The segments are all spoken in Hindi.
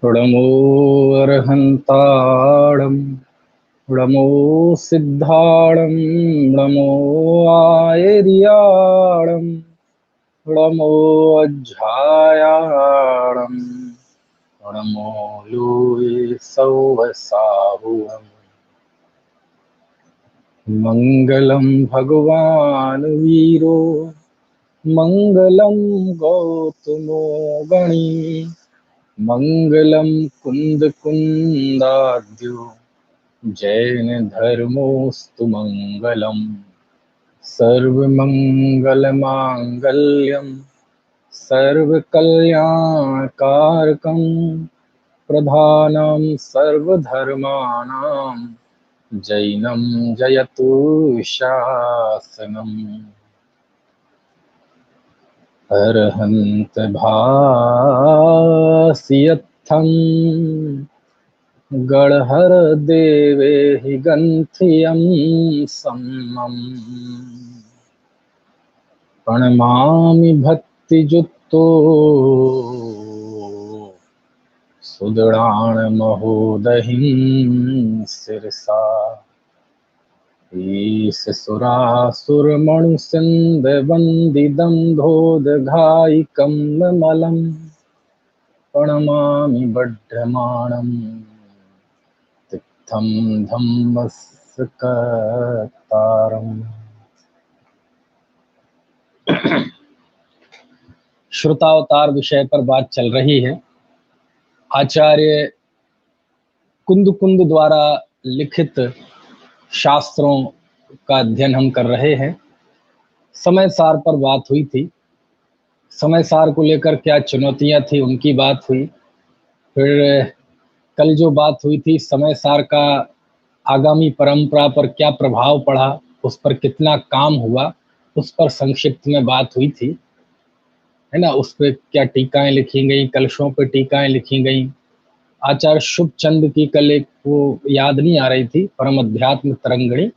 नमो अर्हन्ताणं नमो सिद्धाणं नमो आयर्याणं नमो अज्झायाणं नमो लूये सौवसाहुम्। मंगलम भगवान वीरो मंगलम गौतमो गणी मंगलम कुंद कुंदाद्यो जैन धर्मोस्तु मंगलम सर्वमंगल मांगल्यम सर्वकल्याणकारकं प्रधानं सर्वधर्माणां जैनं जयतु शासनम्। अर्हन्त भास्यत्थं गणहर देवे हि गन्थियं सम्मम्। प्रणमामि भक्तियुक्तो सुदृढान् महोदयीं शिरसा ईशसुरासुरमणुसिन्धवन्दितं धोदघायिकं विमलं प्रणमामि बध्यमाणं तिक्तं धम्मस्कतारम्। श्रुतावतार विषय पर बात चल रही है। आचार्य कुंद कुंद द्वारा लिखित शास्त्रों का अध्ययन हम कर रहे हैं। समय सार पर बात हुई थी। समय सार को लेकर क्या चुनौतियां थी उनकी बात हुई। फिर कल जो बात हुई थी समय सार का आगामी परंपरा पर क्या प्रभाव पड़ा, उस पर कितना काम हुआ, उस पर संक्षिप्त में बात हुई थी, है ना। उस पर क्या टीकाएं लिखी गई, कलशों पर टीकाएं लिखी गई। आचार्य शुभ चंद की कल एक वो याद नहीं आ रही थी, परम अध्यात्म तरंगिणी,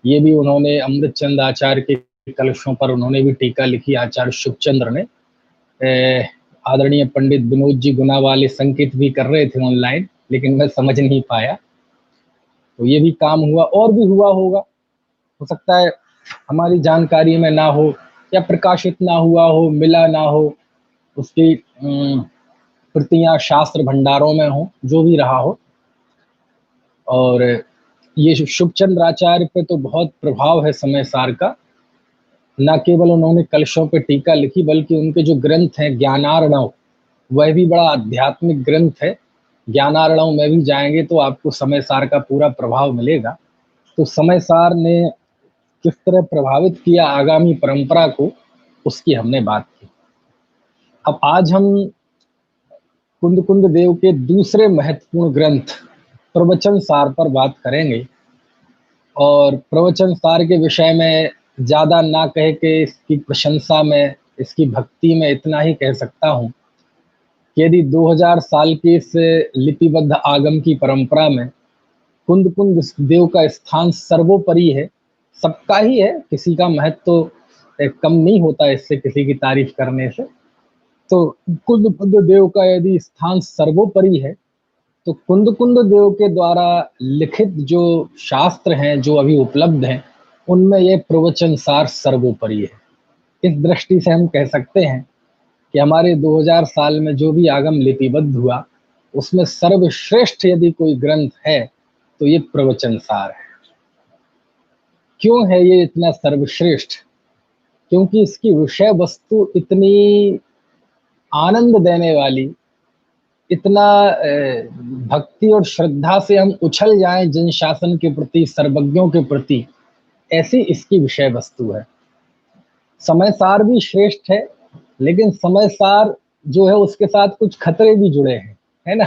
ये भी उन्होंने अमृत चंद आचार्य के कलशों पर उन्होंने भी टीका लिखी। आचार्य शुभचंद्र ने आदरणीय पंडित विनोद जी गुना वाले संकेत भी कर रहे थे ऑनलाइन, लेकिन मैं समझ नहीं पाया। तो ये भी काम हुआ और भी हुआ होगा, हो सकता है हमारी जानकारी में ना हो या प्रकाशित ना हुआ हो, मिला ना हो, उसकी प्रतियां शास्त्र भंडारों में हो, जो भी रहा हो। और ये शुभचंद्र आचार्य पे तो बहुत प्रभाव है समय सार का। न केवल उन्होंने कलशों पे टीका लिखी, बल्कि उनके जो ग्रंथ हैं ज्ञानार्णव, वह भी बड़ा आध्यात्मिक ग्रंथ है। ज्ञानार्णव में भी जाएंगे तो आपको समय सार का पूरा प्रभाव मिलेगा। तो समय सार ने किस तरह प्रभावित किया आगामी परंपरा को, उसकी हमने बात की। अब आज हम कुंद कुंद देव के दूसरे महत्वपूर्ण ग्रंथ प्रवचन सार पर बात करेंगे। और प्रवचन सार के विषय में ज़्यादा ना कह के इसकी प्रशंसा में, इसकी भक्ति में इतना ही कह सकता हूँ कि यदि 2000 साल की इस लिपिबद्ध आगम की परंपरा में कुंद कुंद देव का स्थान सर्वोपरि है, सबका ही है, किसी का महत्व तो कम नहीं होता इससे, किसी की तारीफ करने से। तो कुंद कुंद देव का यदि स्थान सर्वोपरि है, तो कुंद कुंद देव के द्वारा लिखित जो शास्त्र हैं, जो अभी उपलब्ध हैं, उनमें यह प्रवचन सार सर्वोपरि है। इस दृष्टि से हम कह सकते हैं कि हमारे 2000 साल में जो भी आगम लिपिबद्ध हुआ, उसमें सर्वश्रेष्ठ यदि कोई ग्रंथ है तो ये प्रवचन सार है। क्यों है ये इतना सर्वश्रेष्ठ? क्योंकि इसकी विषय वस्तु इतनी आनंद देने वाली, इतना भक्ति और श्रद्धा से हम उछल जाएं जन शासन के प्रति, सर्वज्ञों के प्रति, ऐसी इसकी विषय वस्तु है। समय सार भी श्रेष्ठ है, लेकिन समय सार जो है उसके साथ कुछ खतरे भी जुड़े हैं, है ना।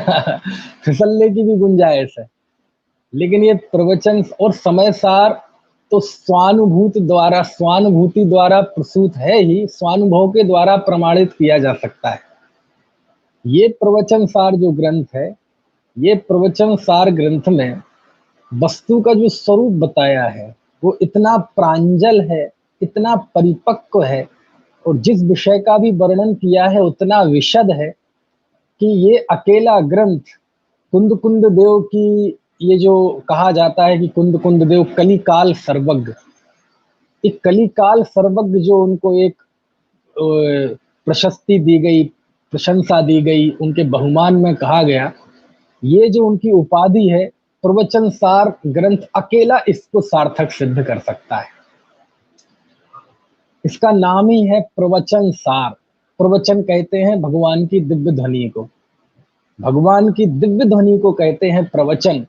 फिसलने की भी गुंजाइश है। लेकिन ये प्रवचन और समय सार तो स्वानुभूति द्वारा प्रसूत है ही, स्वानुभव के द्वारा प्रमाणित किया जा सकता है। ये प्रवचन सार जो ग्रंथ है, ये प्रवचन सार ग्रंथ में वस्तु का जो स्वरूप बताया है वो इतना प्रांजल है, इतना परिपक्व है, और जिस विषय का भी वर्णन किया है उतना विशद है कि ये अकेला ग्रंथ कुंद कुंद देव की, ये जो कहा जाता है कि कुंद कुंद देव कलिकाल सर्वज्ञ, एक कलिकाल सर्वज्ञ जो उनको एक प्रशस्ति दी गई, प्रशंसा दी गई, उनके बहुमान में कहा गया, ये जो उनकी उपाधि है, प्रवचन सार ग्रंथ अकेला इसको सार्थक सिद्ध कर सकता है। इसका नाम ही है प्रवचन सार। प्रवचन कहते हैं भगवान की दिव्य ध्वनि को, भगवान की दिव्य ध्वनि को कहते हैं प्रवचन,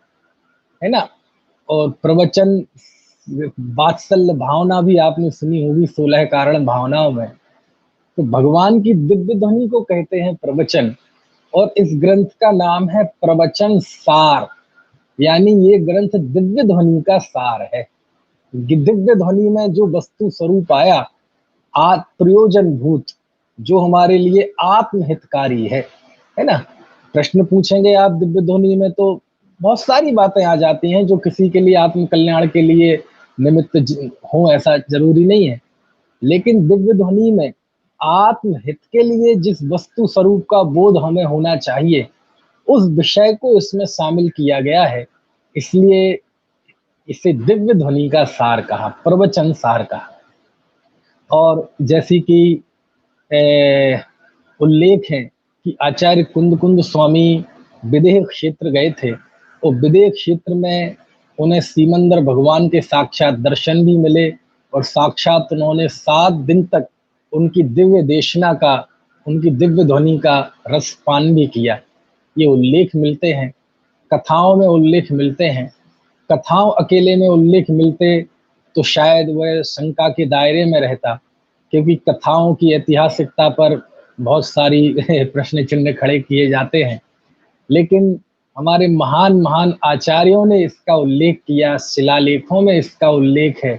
है ना। और प्रवचन, वात्सल्य भावना भी आपने सुनी होगी 16 कारण भावनाओं में, तो भगवान की दिव्य ध्वनि को कहते हैं प्रवचन। और इस ग्रंथ का नाम है प्रवचन सार, यानी ये ग्रंथ दिव्य ध्वनि का सार है। दिव्य ध्वनि में जो वस्तु स्वरूप आया, प्रयोजन भूत, जो हमारे लिए आत्महितकारी है ना। प्रश्न पूछेंगे आप दिव्य ध्वनि में तो बहुत सारी बातें आ जाती हैं जो किसी के लिए आत्म कल्याण के लिए निमित्त हो, ऐसा जरूरी नहीं है। लेकिन दिव्य ध्वनि में आत्महित के लिए जिस वस्तु स्वरूप का बोध हमें होना चाहिए, उस विषय को इसमें शामिल किया गया है, इसलिए इसे दिव्य ध्वनि का सार कहा, प्रवचन सार कहा। और जैसी कि उल्लेख है कि आचार्य कुंद कुंद स्वामी विदेह क्षेत्र गए थे, और विदेह क्षेत्र में उन्हें सीमंदर भगवान के साक्षात दर्शन भी मिले, और साक्षात उन्होंने 7 दिन तक उनकी दिव्य देशना का, उनकी दिव्य ध्वनि का रसपान भी किया। ये उल्लेख मिलते हैं, कथाओं में उल्लेख मिलते हैं। कथाओं अकेले में उल्लेख मिलते तो शायद वह शंका के दायरे में रहता, क्योंकि कथाओं की ऐतिहासिकता पर बहुत सारी प्रश्न चिन्ह खड़े किए जाते हैं। लेकिन हमारे महान महान आचार्यों ने इसका उल्लेख किया, शिलालेखों में इसका उल्लेख है,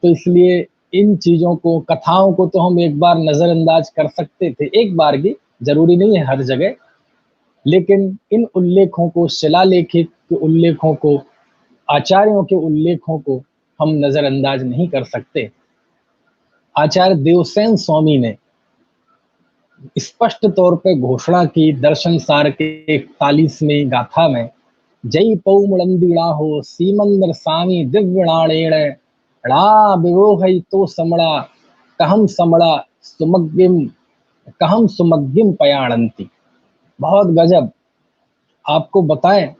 तो इसलिए इन चीजों को, कथाओं को तो हम एक बार नजरअंदाज कर सकते थे, एक बार की जरूरी नहीं है हर जगह, लेकिन इन उल्लेखों को, शिलालेखित के उल्लेखों को, आचार्यों के उल्लेखों को हम नजरअंदाज नहीं कर सकते। आचार्य देवसेन स्वामी ने स्पष्ट तौर पे घोषणा की दर्शन सार के 41वें गाथा में, जय पौमड़ंदिणा हो सीमंदर स्वामी दिव्यणाणेण णा विवोहई तो समड़ा कहम समड़ा सुमग्गिम, कहम सुमग्गिम पयाणंती। बहुत गजब। आपको बताएं,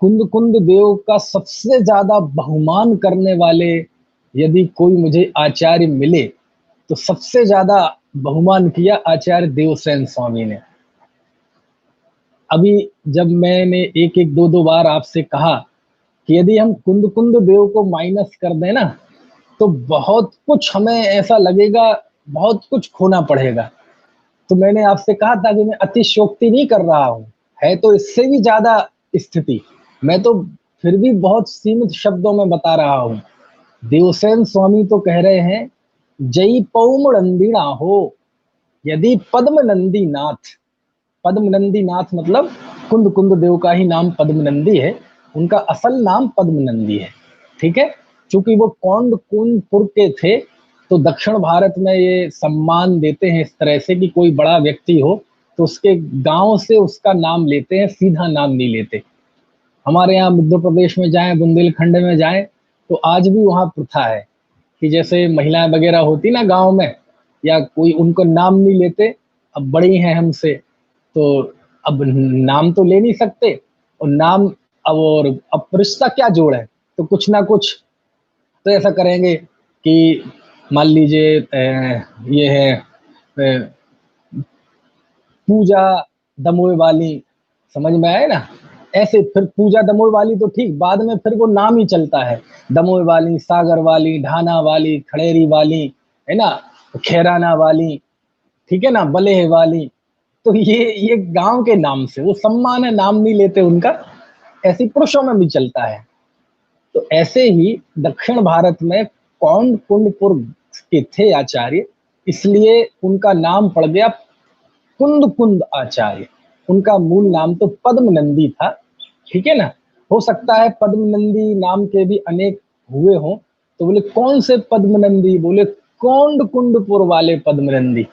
कुंद कुंद देव का सबसे ज्यादा बहुमान करने वाले यदि कोई मुझे आचार्य मिले, तो सबसे ज्यादा बहुमान किया आचार्य देवसेन स्वामी ने। अभी जब मैंने एक एक दो दो बार आपसे कहा कि यदि हम कुंद कुंद देव को माइनस कर दें ना, तो बहुत कुछ हमें ऐसा लगेगा, बहुत कुछ खोना पड़ेगा। तो मैंने आपसे कहा था कि मैं अतिशयोक्ति नहीं कर रहा हूं, है तो इससे भी ज्यादा स्थिति, मैं तो फिर भी बहुत सीमित शब्दों में बता रहा हूं। देवसेन स्वामी तो कह रहे हैं, जय पौमड़ंदिणा हो, यदि पद्म नंदी नाथ, पद्म नंदी नाथ मतलब कुंद कुंद देव का ही नाम पद्म नंदी है, उनका असल नाम पद्म नंदी है, ठीक है। चूंकि वो कौंड कुंदपुर के थे, तो दक्षिण भारत में ये सम्मान देते हैं इस तरह से कि कोई बड़ा व्यक्ति हो तो उसके गांव से उसका नाम लेते हैं, सीधा नाम नहीं लेते। हमारे यहाँ मध्य प्रदेश में जाएं, बुंदेलखंड में जाएं, तो आज भी वहाँ प्रथा है कि जैसे महिलाएं वगैरह होती ना गांव में, या कोई उनको नाम नहीं लेते, अब बड़ी हैं हमसे तो अब नाम तो ले नहीं सकते, और नाम अब रिश्ता क्या जोड़ है, तो कुछ ना कुछ तो ऐसा करेंगे कि मान लीजिए ये है पूजा दमोई वाली, समझ में आए ना। ऐसे फिर पूजा दमोई वाली तो ठीक, बाद में फिर वो नाम ही चलता है, दमोई वाली, सागर वाली, ढाना वाली, खड़ेरी वाली, है ना, खैराना वाली, ठीक है ना, बलेह वाली। तो ये गांव के नाम से वो सम्मान है, नाम नहीं लेते उनका। ऐसे पुरुषों में भी चलता है। तो ऐसे ही दक्षिण भारत में कौंड कुंडपुर के थे आचार्य, इसलिए उनका नाम पड़ गया कुंद कुंद आचार्य। उनका मूल नाम तो पद्म नंदी था, ठीक है ना। हो सकता है पद्म नंदी नाम के भी अनेक हुए हों, तो बोले कौन से पद्म नंदी, बोले कौंड कुंडपुर वाले पद्म नंदी।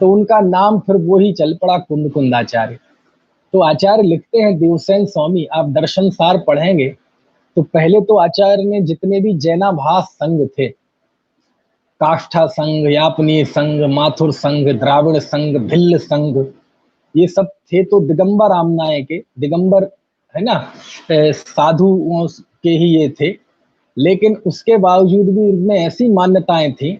तो उनका नाम फिर वो ही चल पड़ा कुंद कुंदाचार्य। तो आचार्य लिखते हैं देवसेन स्वामी, आप दर्शन सार पढ़ेंगे तो पहले तो आचार्य ने जितने भी जैनाभास संघ थे, काष्ठा संघ, यापनीय संघ, माथुर संघ, द्राविड़ संघ, भिल्ल संघ, ये सब थे तो दिगंबर आमनाय के, दिगंबर है ना, साधुओं के ही ये थे। लेकिन उसके बावजूद भी इनमें ऐसी मान्यताएं थी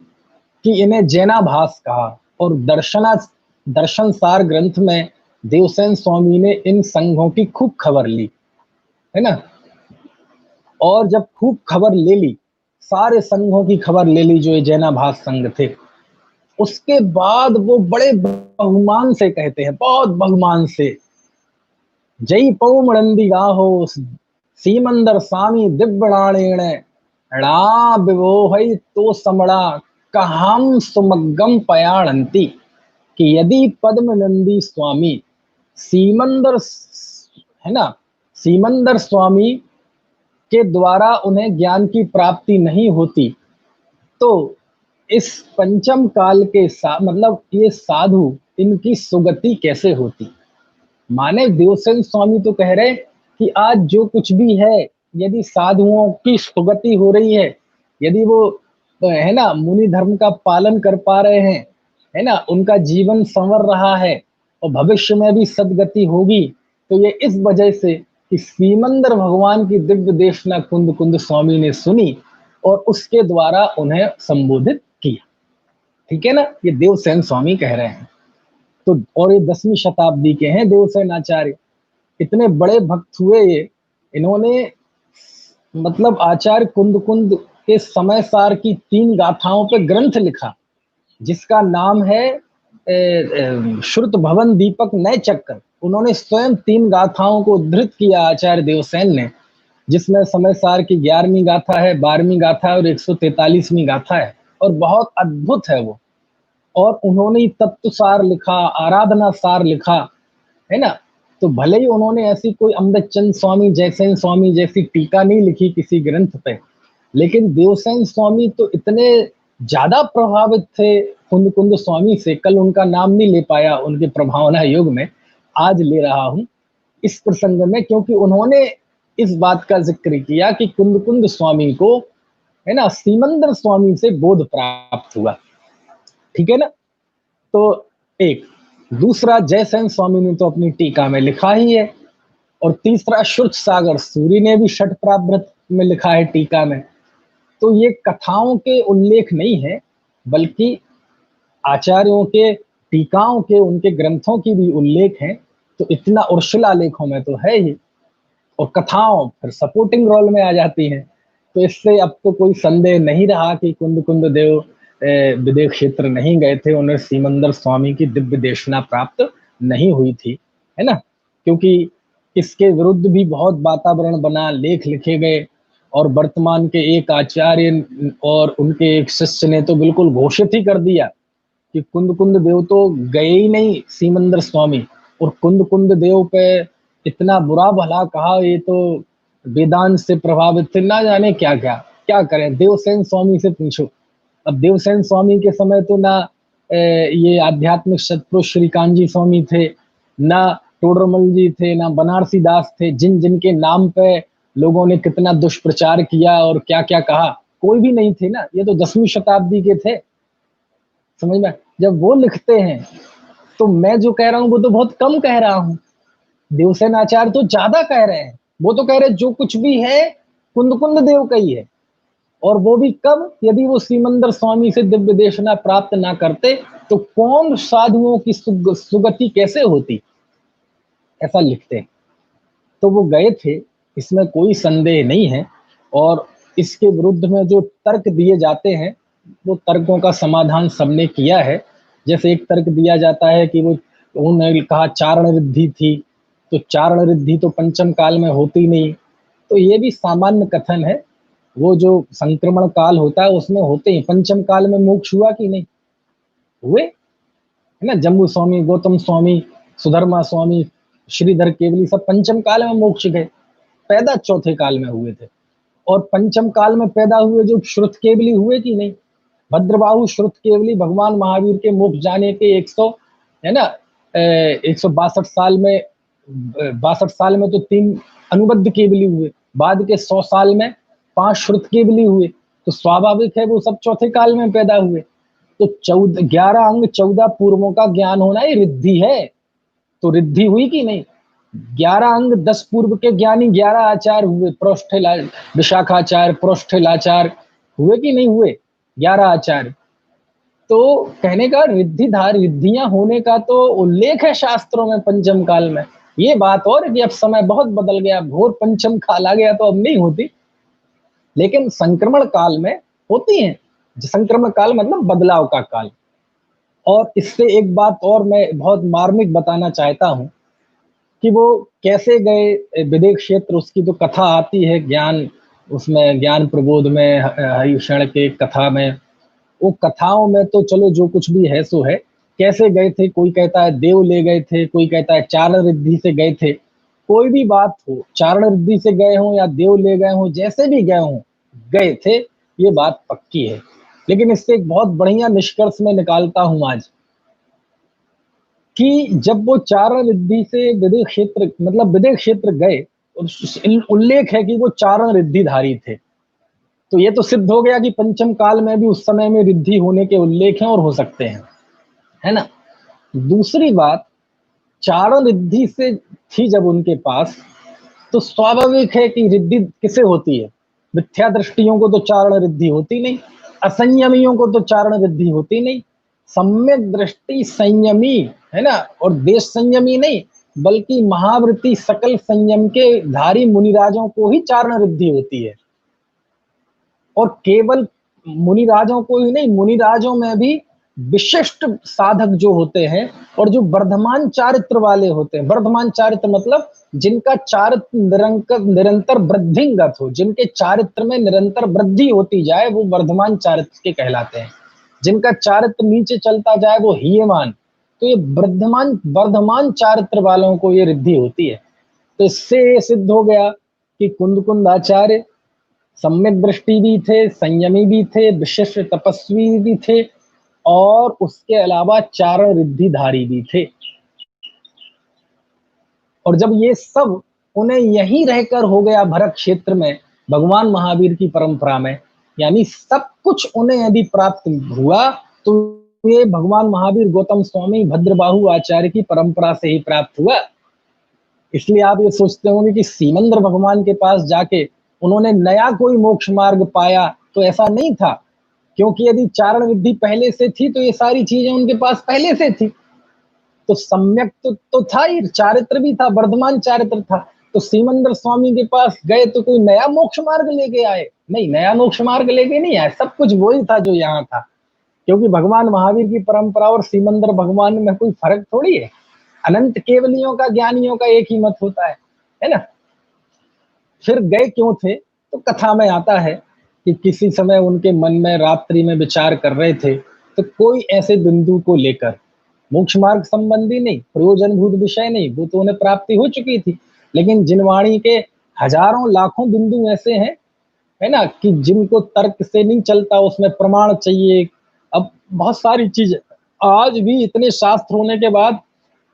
कि इन्हें जैनाभास कहा। और दर्शन सार ग्रंथ में देवसेन स्वामी ने इन संघों की खूब खबर ली, है ना। और जब खूब खबर ले ली, सारे संघों की खबर ले ली जो ये जैनाभास संघ थे, उसके बाद वो बड़े बहुमान से कहते हैं, बहुत बहुमान से, जय पौमड़ंदी गाहो सीमंदर स्वामी दिव्यणाणेण णा विवोहई तो समड़ा कहाम सुमग्गम पयाणंती, कि यदि पद्म नंदी स्वामी सीमंदर, है ना, सीमंदर स्वामी के द्वारा उन्हें ज्ञान की प्राप्ति नहीं होती तो इस पंचम काल के मतलब ये साधु, इनकी सुगति कैसे होती। माने देवसेन स्वामी तो कह रहे कि आज जो कुछ भी है, यदि साधुओं की सुगति हो रही है, यदि वो है ना मुनि धर्म का पालन कर पा रहे हैं, है ना, उनका जीवन संवर रहा है और भविष्य में भी सदगति होगी, तो ये इस वजह से कि सीमंदर भगवान की दिव्य देशना कुंद कुंद स्वामी ने सुनी और उसके द्वारा उन्हें संबोधित किया। ठीक है ना, ये देवसेन स्वामी कह रहे हैं। तो और ये 10वीं शताब्दी के हैं देवसेन आचार्य, इतने बड़े भक्त हुए ये। इन्होंने मतलब आचार्य कुंद कुंद के समय सार की 3 गाथाओं पे ग्रंथ लिखा, जिसका नाम है श्रुत भवन दीपक नय चक्कर। उन्होंने स्वयं 3 गाथाओं को उद्धृत किया आचार्य देवसेन ने, जिसमें समय सार की 11वीं गाथा है, 12वीं गाथा है और 143वीं गाथा है, और बहुत अद्भुत है वो। और उन्होंने तत्व सार लिखा, आराधना सार लिखा, है ना। तो भले ही उन्होंने ऐसी कोई अमृत चंद स्वामी, जयसेन स्वामी जैसी टीका नहीं लिखी किसी ग्रंथ पे, लेकिन देवसेन स्वामी तो इतने ज्यादा प्रभावित थे कुंद कुंद स्वामी से, कल उनका नाम नहीं ले पाया उनके प्रभावना युग में, आज ले रहा हूं इस प्रसंग में, क्योंकि उन्होंने इस बात का जिक्र किया कि कुंद कुंद स्वामी को, है ना, सीमंदर स्वामी से बोध प्राप्त हुआ। ठीक है ना। तो एक दूसरा, जयसेन स्वामी ने तो अपनी टीका में लिखा ही है, और तीसरा श्रुत सागर सूरी ने भी छठ प्रावृत में लिखा है टीका में। तो ये कथाओं के उल्लेख नहीं है, बल्कि आचार्यों के टीकाओं के, उनके ग्रंथों की भी उल्लेख है। तो इतना उर्शिला लेखों में तो है ही, और कथाओं फिर सपोर्टिंग रोल में आ जाती हैं। तो इससे अब तो कोई संदेह नहीं रहा कि कुंद कुंद देव विदेह क्षेत्र नहीं गए थे, उन्हें सीमंदर स्वामी की दिव्य देशना प्राप्त नहीं हुई थी, है ना। क्योंकि इसके विरुद्ध भी बहुत वातावरण बना, लेख लिखे गए, और वर्तमान के एक आचार्य और उनके एक शिष्य ने तो बिल्कुल घोषित ही कर दिया कि कुंद कुंद देव तो गए ही नहीं सीमंदर स्वामी, और कुंद कुंद देव पे इतना बुरा भला कहा, ये तो वेदांत से प्रभावित थे, ना जाने क्या क्या। क्या करें, देवसेन स्वामी से पूछो। अब देवसेन स्वामी के समय तो ना ये आध्यात्मिक सतपुरुष श्री कांजी स्वामी थे, ना टोडरमल जी थे, ना बनारसी दास थे, जिन जिनके नाम पे लोगों ने कितना दुष्प्रचार किया और क्या क्या कहा, कोई भी नहीं थे ना। ये तो 10वीं शताब्दी के थे, समझ में। जब वो लिखते हैं तो मैं जो कह रहा हूँ वो तो बहुत कम कह रहा हूँ, देवसेन आचार्य तो ज्यादा कह रहे हैं। वो तो कह रहे जो कुछ भी है कुंद कुंद देव का ही है, और वो भी कब, यदि वो सीमंदर स्वामी से दिव्य देशना प्राप्त ना करते तो कौन साधुओं की सुगति कैसे होती, ऐसा लिखते हैं। तो वो गए थे, इसमें कोई संदेह नहीं है। और इसके विरुद्ध में जो तर्क दिए जाते हैं, वो तर्कों का समाधान सबने किया है। जैसे एक तर्क दिया जाता है कि वो, उन्होंने कहा चारण रिद्धि थी, तो चारण रिद्धि तो पंचम काल में होती नहीं। तो ये भी सामान्य कथन है, वो जो संक्रमण काल होता है उसमें होते ही। पंचम काल में मोक्ष हुआ कि नहीं हुए, है ना। जम्बू स्वामी, गौतम स्वामी, सुधर्मा स्वामी, श्रीधर केवली सब पंचम काल में मोक्ष गए, पैदा चौथे काल में हुए थे। और पंचम काल में पैदा हुए जो श्रुत केवली हुए कि नहीं, भद्रबाहु श्रुत केवली भगवान महावीर के मोक्ष जाने के 100 है ना 162 साल में 62 साल में तो 3 अनुबद्ध केवली हुए, बाद के 100 साल में 5 श्रुत केवली हुए, तो स्वाभाविक है वो सब चौथे काल में पैदा हुए। तो 11 अंग 14 पूर्वों का ज्ञान होना ये रिद्धि है। तो रिद्धि हुई कि नहीं? 11 अंग 10 पूर्व के ज्ञानी 11 आचार्य हुए, विशाखाचार्य प्रोष्ठिलाचार्य हुए कि नहीं हुए? 11 आचार्य। तो कहने का रिद्धियां होने का तो उल्लेख है शास्त्रों में पंचम काल में। ये बात और कि अब समय बहुत बदल गया, घोर पंचम काल आ गया तो अब नहीं होती, लेकिन संक्रमण काल में होती हैं। संक्रमण काल मतलब बदलाव का काल। और इससे एक बात और मैं बहुत मार्मिक बताना चाहता हूं कि वो कैसे गए विदेह क्षेत्र, उसकी तो कथा आती है ज्ञान, उसमें ज्ञान प्रबोध में हरिशरण के कथा में, वो कथाओं में तो चलो जो कुछ भी है सो है। कैसे गए थे, कोई कहता है देव ले गए थे, कोई कहता है चारण रिद्धि से गए थे। कोई भी बात हो, चारण रिद्धि से गए हों या देव ले गए हों, जैसे भी गए हों, गए थे, ये बात पक्की है। लेकिन इससे एक बहुत बढ़िया निष्कर्ष मैं निकालता हूं आज, कि जब वो चारण रिद्धि से विदेह क्षेत्र मतलब विदेह क्षेत्र गए, उल्लेख है कि वो चारण रिद्धिधारी थे, तो ये तो सिद्ध हो गया कि पंचम काल में भी उस समय में रिद्धि होने के उल्लेख हैं और हो सकते हैं, है ना। दूसरी बात, चारण रिद्धि से थी जब उनके पास, तो स्वाभाविक है कि रिद्धि किसे होती है? मिथ्या दृष्टियों को तो चारण रिद्धि होती नहीं, असंयमियों को तो चारण रिद्धि होती नहीं। सम्यक दृष्टि संयमी, है ना, और देश संयमी नहीं बल्कि महावृत्ति सकल संयम के धारी मुनिराजों को ही चारण रिद्धि होती है। और केवल मुनिराजों को ही नहीं, मुनिराजों में भी विशिष्ट साधक जो होते हैं और जो वर्धमान चारित्र वाले होते हैं, वर्धमान चारित्र मतलब जिनका चारित्र निरंतर वृद्धिंगत हो, जिनके चारित्र में निरंतर वृद्धि होती जाए, वो वर्धमान चारित्र के कहलाते हैं। जिनका चारित्र नीचे चलता जाए वो हीयमान। तो ये वर्धमान चारित्र वालों को ये रिद्धि होती है। तो इससे सिद्ध हो गया कि कुंद आचार्य सम्यक दृष्टि भी थे, संयमी भी थे, विशिष्ट तपस्वी भी थे, और उसके अलावा चारण रिद्धिधारी भी थे। और जब ये सब उन्हें यहीं रहकर हो गया भरत क्षेत्र में, भगवान महावीर की परंपरा में, यानी सब कुछ उन्हें यदि प्राप्त हुआ तो ये भगवान महावीर गौतम स्वामी भद्रबाहु आचार्य की परंपरा से ही प्राप्त हुआ। इसलिए आप ये सोचते होंगे कि सीमंद्र भगवान के पास जाके उन्होंने नया कोई मोक्ष मार्ग पाया, तो ऐसा नहीं था, क्योंकि यदि चारण विधि पहले से थी तो ये सारी चीजें उनके पास पहले से थी। तो सम्यक तो था ही, चारित्र भी था, वर्धमान चारित्र था। तो सीमंद्र स्वामी के पास गए तो कोई नया मोक्ष मार्ग लेके आए? नहीं, नया मोक्ष मार्ग लेके नहीं आए, सब कुछ वही था जो यहाँ था। क्योंकि भगवान महावीर की परंपरा और सीमंद्र भगवान में कोई फर्क थोड़ी है। अनंत केवलियों का, ज्ञानियों का एक ही मत होता है ना। फिर गए क्यों थे? तो कथा में आता है कि किसी समय उनके मन में रात्रि में विचार कर रहे थे, तो कोई ऐसे बिंदु को लेकर, मोक्ष मार्ग संबंधी नहीं, प्रयोजनभूत विषय नहीं, वो तो उन्हें प्राप्ति हो चुकी थी, लेकिन जिनवाणी के हजारों लाखों बिंदु ऐसे हैं, है ना, कि जिनको तर्क से नहीं चलता, उसमें प्रमाण चाहिए। अब बहुत सारी चीज, आज भी इतने शास्त्र होने के बाद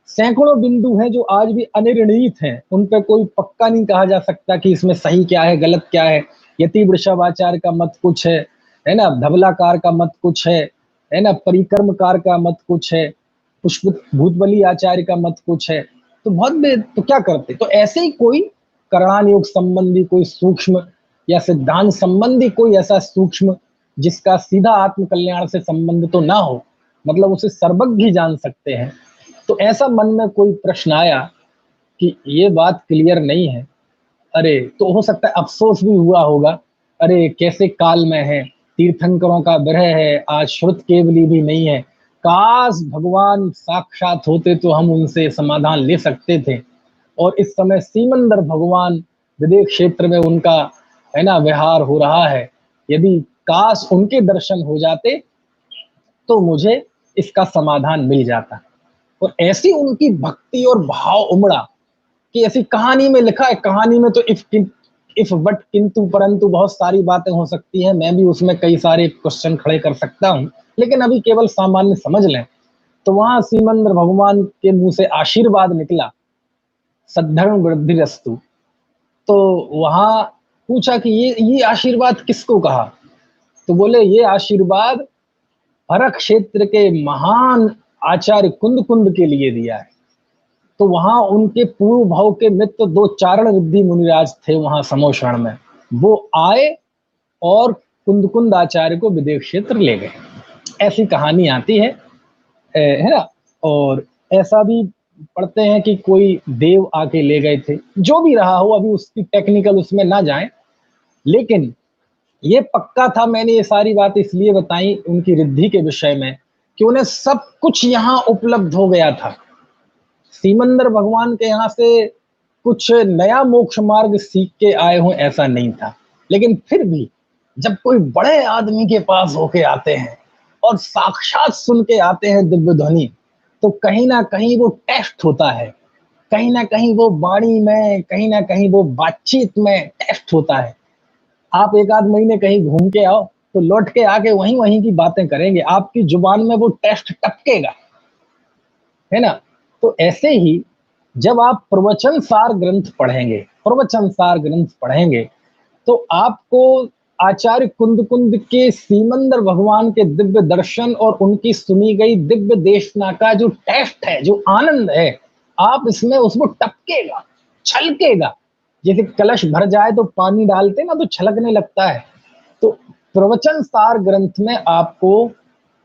सैकड़ों बिंदु हैं जो आज भी अनिर्णीत हैं, उन पर कोई पक्का नहीं कहा जा सकता कि इसमें सही क्या है गलत क्या है। यति वृषभाचार्य का मत कुछ है ना, धवलाकार का मत कुछ है ना, परिक्रमकार का मत कुछ है, पुष्प भूतबली आचार्य का मत कुछ है। तो तो क्या करते? तो ऐसे ही कोई करणान योग संबंधी कोई सूक्ष्म, या सिद्धांत संबंधी कोई ऐसा सूक्ष्म जिसका सीधा आत्म कल्याण से संबंध तो ना हो, मतलब उसे सर्वज्ञ ही जान सकते हैं। तो ऐसा मन में कोई प्रश्न आया कि ये बात क्लियर नहीं है, अरे तो हो सकता है अफसोस भी हुआ होगा, अरे कैसे काल में है, तीर्थंकरों का विरह है, आज श्रुत केवली भी नहीं है, काश भगवान साक्षात होते तो हम उनसे समाधान ले सकते थे। और इस समय सीमंदर भगवान विदेह क्षेत्र में उनका, है ना, विहार हो रहा है, यदि काश उनके दर्शन हो जाते तो मुझे इसका समाधान मिल जाता। और ऐसी उनकी भक्ति और भाव उमड़ा कि ऐसी कहानी में लिखा है, कहानी में तो इफ बट किंतु परंतु बहुत सारी बातें हो सकती हैं, मैं भी उसमें कई सारे क्वेश्चन खड़े कर सकता हूं, लेकिन अभी केवल सामान्य समझ लें। तो वहां सीमंद्र भगवान के मुंह से आशीर्वाद निकला, सद्धर्म वृद्धिरस्तु। तो वहां पूछा कि ये आशीर्वाद किसको कहा? तो बोले ये आशीर्वाद भरत क्षेत्र के महान आचार्य कुंद कुंद के लिए दिया है। तो वहां उनके पूर्व भाव के मित्र दो चारण रिद्धि मुनिराज थे वहां समोषण में, वो आए और कुंद कुंद आचार्य को विदेश क्षेत्र ले गए। ऐसी कहानी आती है ना। और ऐसा भी पढ़ते हैं कि कोई देव आके ले गए थे। जो भी रहा हो, अभी उसकी टेक्निकल उसमें ना जाएं, लेकिन ये पक्का था। मैंने ये सारी बात इसलिए बताई उनकी रिद्धि के विषय में कि उन्हें सब कुछ यहाँ उपलब्ध हो गया था। सीमंदर भगवान के यहाँ से कुछ नया मोक्ष मार्ग सीख के आए हों ऐसा नहीं था, लेकिन फिर भी जब कोई बड़े आदमी के पास होके आते हैं और साक्षात सुन के आते हैं दिव्य ध्वनि, तो कहीं ना कहीं वो टेस्ट होता है, कहीं ना कहीं वो वाणी में, कहीं ना कहीं वो बातचीत में टेस्ट होता है। आप एक आध महीने कहीं घूम के आओ तो लौट के आके वहीं वहीं की बातें करेंगे, आपकी जुबान में वो टेस्ट टपकेगा, है ना। तो ऐसे ही जब आप प्रवचन सार ग्रंथ पढ़ेंगे, प्रवचन सार ग्रंथ पढ़ेंगे, तो आपको आचार्य कुंद कुंद के सीमंदर भगवान के दिव्य दर्शन और उनकी सुनी गई दिव्य देशना का जो टेस्ट है, जो आनंद है, आप इसमें उसको टपकेगा, छलकेगा। जैसे कलश भर जाए तो पानी डालते ना तो छलकने लगता है। तो प्रवचन सार ग्रंथ में आपको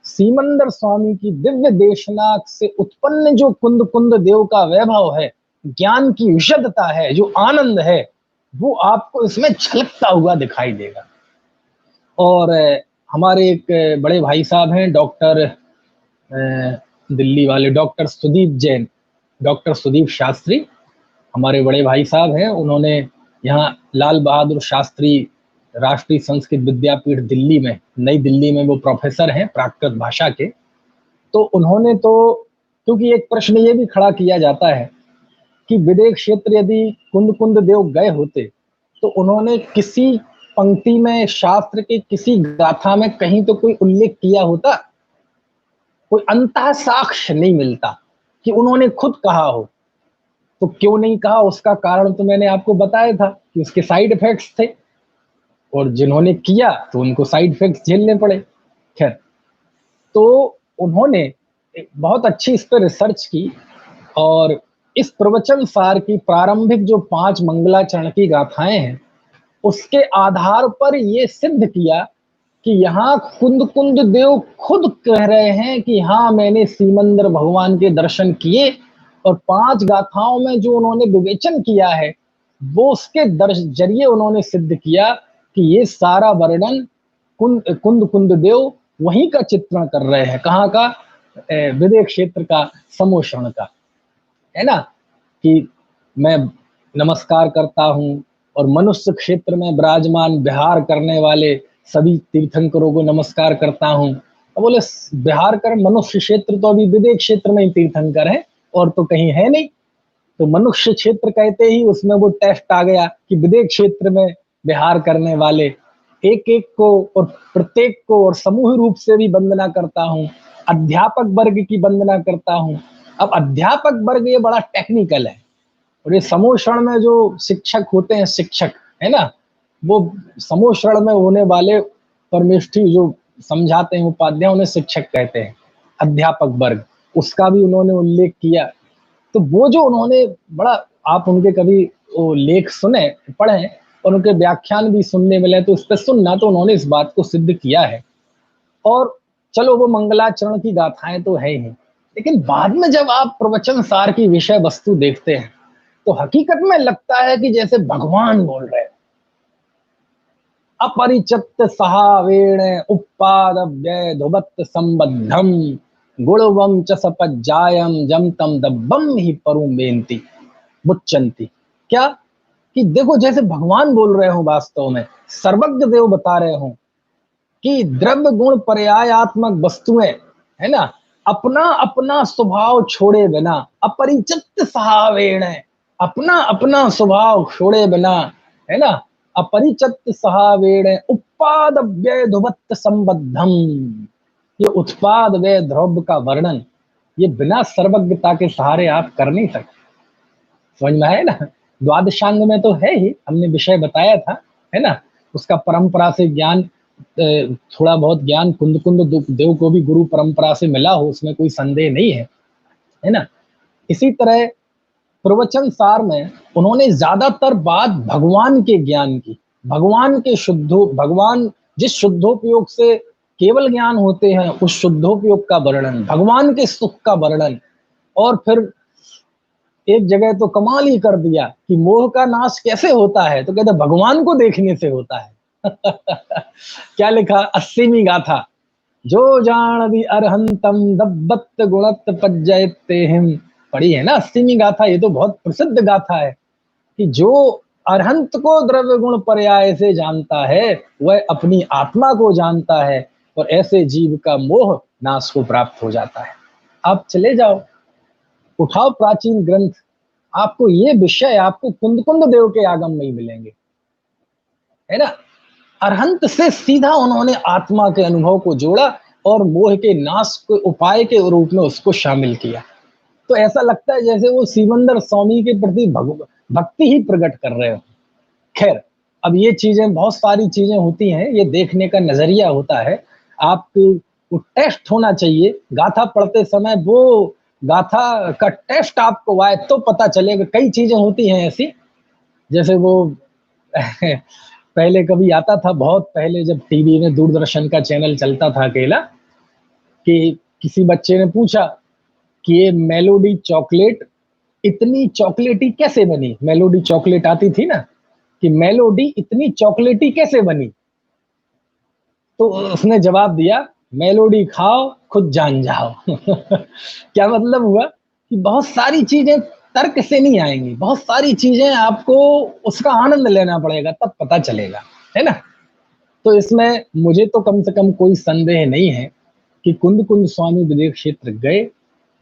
सीमंदर स्वामी की दिव्य देशना से उत्पन्न जो कुंद कुंद देव का वैभव है, ज्ञान की विशदता है, जो आनंद है, वो आपको इसमें छलकता हुआ दिखाई देगा। और हमारे एक बड़े भाई साहब हैं, डॉक्टर दिल्ली वाले डॉक्टर सुदीप जैन, डॉक्टर सुदीप शास्त्री हमारे बड़े भाई साहब हैं। उन्होंने यहाँ लाल बहादुर शास्त्री राष्ट्रीय संस्कृत विद्यापीठ दिल्ली में, नई दिल्ली में वो प्रोफेसर हैं प्राकृत भाषा के। तो उन्होंने तो, क्योंकि एक प्रश्न ये भी खड़ा किया जाता है कि विदेश क्षेत्र यदि कुंद कुंद देव गए होते तो उन्होंने किसी पंक्ति में, शास्त्र के किसी गाथा में कहीं तो कोई उल्लेख किया होता? कोई अंतः साक्ष्य नहीं मिलता कि उन्होंने खुद कहा हो। तो क्यों नहीं कहा, उसका कारण तो मैंने आपको बताया था कि उसके साइड इफेक्ट्स थे, और जिन्होंने किया तो उनको साइड इफेक्ट्स झेलने पड़े। खैर, तो उन्होंने बहुत अच्छी इस पर रिसर्च की और इस प्रवचन सार की प्रारंभिक जो 5 मंगलाचरण की गाथाएं हैं, उसके आधार पर ये सिद्ध किया कि यहाँ कुंद कुंद देव खुद कह रहे हैं कि हाँ, मैंने सीमंदर भगवान के दर्शन किए, और 5 गाथाओं में जो उन्होंने विवेचन किया है वो उसके जरिए उन्होंने सिद्ध किया कि ये सारा वर्णन कुंद कुंद देव वहीं का चित्रण कर रहे हैं। कहाँ का? विदेश क्षेत्र का, समोषण का, है ना। कि मैं नमस्कार करता हूँ और मनुष्य क्षेत्र में विराजमान विहार करने वाले सभी तीर्थंकरों को नमस्कार करता हूँ। तो बोले विहार कर मनुष्य क्षेत्र तो अभी विदेश क्षेत्र में ही तीर्थंकर है और तो कहीं है नहीं। तो मनुष्य क्षेत्र कहते ही उसमें वो टेस्ट आ गया कि विदेश क्षेत्र में विहार करने वाले एक एक को और प्रत्येक को और समूह रूप से भी वंदना करता हूँ, अध्यापक वर्ग की वंदना करता हूँ। अब अध्यापक वर्ग ये बड़ा टेक्निकल है, और ये समोषण में जो शिक्षक होते हैं, शिक्षक है ना, वो समोषण में होने वाले परमेष्ठी जो समझाते हैं उपाध्याय, उन्हें शिक्षक कहते हैं, अध्यापक वर्ग, उसका भी उन्होंने उल्लेख किया। तो वो जो उन्होंने बड़ा, आप उनके कभी वो लेख सुने, पढ़े और उनके व्याख्यान भी सुनने मिले तो उस पर सुनना, तो उन्होंने इस बात को सिद्ध किया है। और चलो वो मंगलाचरण की गाथाएं तो है ही, लेकिन बाद में जब आप प्रवचन सार की विषय वस्तु देखते हैं तो हकीकत में लगता है कि जैसे भगवान बोल रहे हैं। अपरिचित सहावेण उपादव्य धुवत् संबद्धम गुणवम च सपज्जायम जम तम दब्बम ही परुम बेनती मुच्चंती। क्या कि देखो जैसे भगवान बोल रहे हो, वास्तव में सर्वज्ञ देव बता रहे हो कि द्रव्य गुण पर्यायात्मक वस्तुएं, है ना, अपना अपना स्वभाव छोड़े बिना, अपरिचित सहावेण, अपना अपना स्वभाव छोड़े बिना, है ना, अपरिचत सहावेण उत्पाद व्यय ध्रुवत्त संबद्धम। ये उत्पाद व्यय द्रव्य का वर्णन ये बिना सर्वज्ञता के सहारे आप कर नहीं सकते। समझ में है ना? द्वादशांग में तो है ही, हमने विषय बताया था, है ना? उसका परंपरा से ज्ञान, थोड़ा बहुत ज्ञान कुंद कुंद देव को भी गुरु परंपरा से मिला हो, उसमें कोई संदेह नहीं है ना? इसी तरह प्रवचन सार में उन्होंने ज्यादातर बात भगवान के ज्ञान की, भगवान के भगवान जिस शुद्धोपयोग से केवल ज्ञान होते हैं उस शुद्धोपयोग का वर्णन, भगवान के सुख का वर्णन। और फिर एक जगह तो कमाल ही कर दिया कि मोह का नाश कैसे होता है, तो कहते भगवान को देखने से होता है। क्या लिखा 80वीं गाथा, जो जानदि अरहंतम दब्बत गुणत पज्जयते हिम। पढ़ी है ना 80वीं गाथा? ये तो बहुत प्रसिद्ध गाथा है कि जो अरहंत को द्रव्य गुण पर्याय से जानता है वह अपनी आत्मा को जानता है, और ऐसे जीव का मोह नाश को प्राप्त हो जाता है। आप चले जाओ, उठाओ प्राचीन ग्रंथ, आपको ये विषय आपको कुंद कुंद देव के आगम में ही मिलेंगे, है ना? अरहंत से सीधा उन्होंने आत्मा के अनुभव को जोड़ा और मोह के नाश को उपाय के रूप में उसको शामिल किया। तो ऐसा लगता है जैसे वो सिमंदर स्वामी के प्रति भक्ति ही प्रकट कर रहे हो। खैर, अब ये चीजें, बहुत सारी चीजें होती हैं, ये देखने का नजरिया होता है। आपकी वो टेस्ट होना चाहिए गाथा पढ़ते समय, वो गाथा का टेस्ट आपको आए तो पता चलेगा। कई चीजें होती हैं ऐसी, जैसे वो पहले कभी आता था, बहुत पहले जब टीवी में दूरदर्शन का चैनल चलता था अकेला, कि किसी बच्चे ने पूछा कि ये मेलोडी चॉकलेट इतनी चॉकलेटी कैसे बनी। मेलोडी चॉकलेट आती थी ना, कि मेलोडी इतनी चॉकलेटी कैसे बनी। तो उसने जवाब दिया, मेलोडी खाओ खुद जान जाओ। क्या मतलब हुआ कि बहुत सारी चीजें तर्क से नहीं आएंगी, बहुत सारी चीजें आपको उसका आनंद लेना पड़ेगा, तब पता चलेगा, है ना? तो इसमें मुझे तो कम से कम कोई संदेह नहीं है कि कुंद कुंद स्वामी विदेह क्षेत्र गए,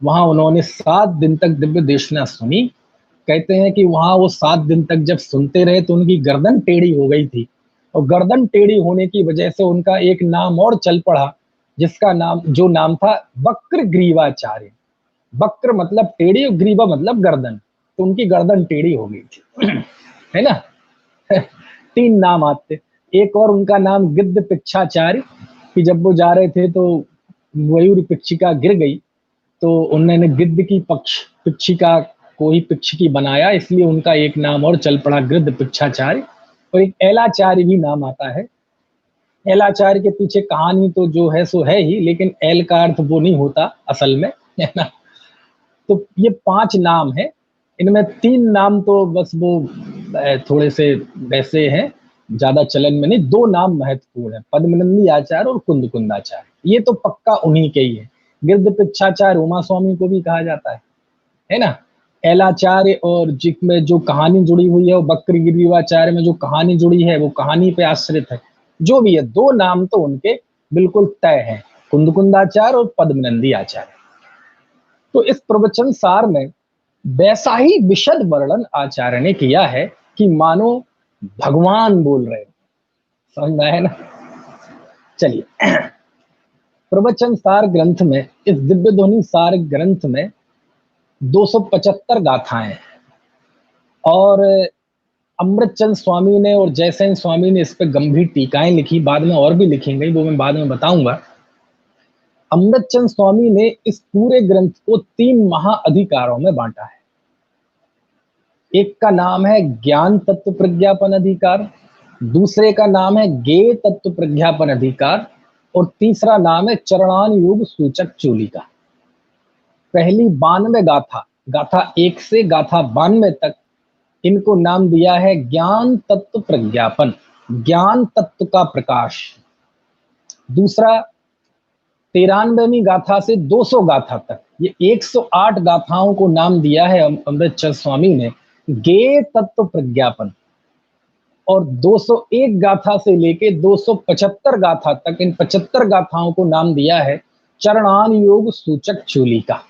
वहां उन्होंने 7 दिन तक दिव्य देशना सुनी। कहते हैं कि वहां वो 7 दिन तक जब सुनते रहे तो उनकी गर्दन टेढ़ी हो गई थी, और गर्दन टेढ़ी होने की वजह से उनका एक नाम और चल पड़ा, जिसका नाम, जो नाम था वक्र ग्रीवाचार्य। वक्र मतलब टेढ़ी और ग्रीवा मतलब गर्दन, तो उनकी गर्दन टेढ़ी हो गई थी। है ना? 3 नाम आते। एक और उनका नाम गिद्ध पिच्छाचार्य, कि जब वो जा रहे थे तो मयूर पिच्छिका गिर गई, तो उन्होंने गिद्ध की पिच्छिका को ही पिच्छिकी बनाया, इसलिए उनका एक नाम और चल पड़ा गिद्ध पिच्छाचार्य। और एक एलाचार्य भी नाम आता है। एलाचार्य के पीछे कहानी तो जो है सो है ही, लेकिन एल का अर्थ वो नहीं होता असल में, है ना? तो ये 5 नाम है, इनमें 3 नाम तो बस वो थोड़े से वैसे हैं, ज्यादा चलन में नहीं। 2 नाम महत्वपूर्ण है, पद्मनंदी आचार्य और कुंद कुंदाचार्य, ये तो पक्का उन्हीं के ही है। गिरध पिच्छाचार्य उमा स्वामी को भी कहा जाता है ना? एलाचार्य और जिसमें जो कहानी जुड़ी हुई है, वो बक्र गिरीवाचार्य में जो कहानी जुड़ी है वो कहानी पे आश्रित है। जो भी है, 2 नाम तो उनके बिल्कुल तय है, कुंद कुंदाचार्य और पद्मनंदी आचार्य। तो इस प्रवचन सार में वैसा ही विशद वर्णन आचार्य ने किया है कि मानो भगवान बोल रहे हो। समझ में आया ना? चलिए, प्रवचन सार ग्रंथ में, इस दिव्य ध्वनि सार ग्रंथ में 275 गाथाएं हैं, और अमृतचंद स्वामी ने और जयसेन स्वामी ने इस पर गंभीर टीकाएं लिखी, बाद में और भी लिखेंगे, वो मैं बाद में बताऊंगा। अमृतचंद स्वामी ने इस पूरे ग्रंथ को 3 महाअधिकारों में बांटा है। एक का नाम है ज्ञान तत्व प्रज्ञापन अधिकार, दूसरे का नाम है ज्ञेय तत्व प्रज्ञापन अधिकार, और तीसरा नाम है चरणान योग सूचक चूलिका। पहली 92 गाथा, गाथा 1 से गाथा 92 तक, इनको नाम दिया है ज्ञान तत्व प्रज्ञापन, ज्ञान तत्व का प्रकाश। दूसरा 93वीं गाथा से 200 गाथा तक, ये 108 गाथाओं को नाम दिया है अमृतचंद स्वामी ने ज्ञेय तत्व प्रज्ञापन। और 201 गाथा से लेके 275 गाथा तक, इन 75 गाथाओं को नाम दिया है चरणान योग सूचक चूलिका।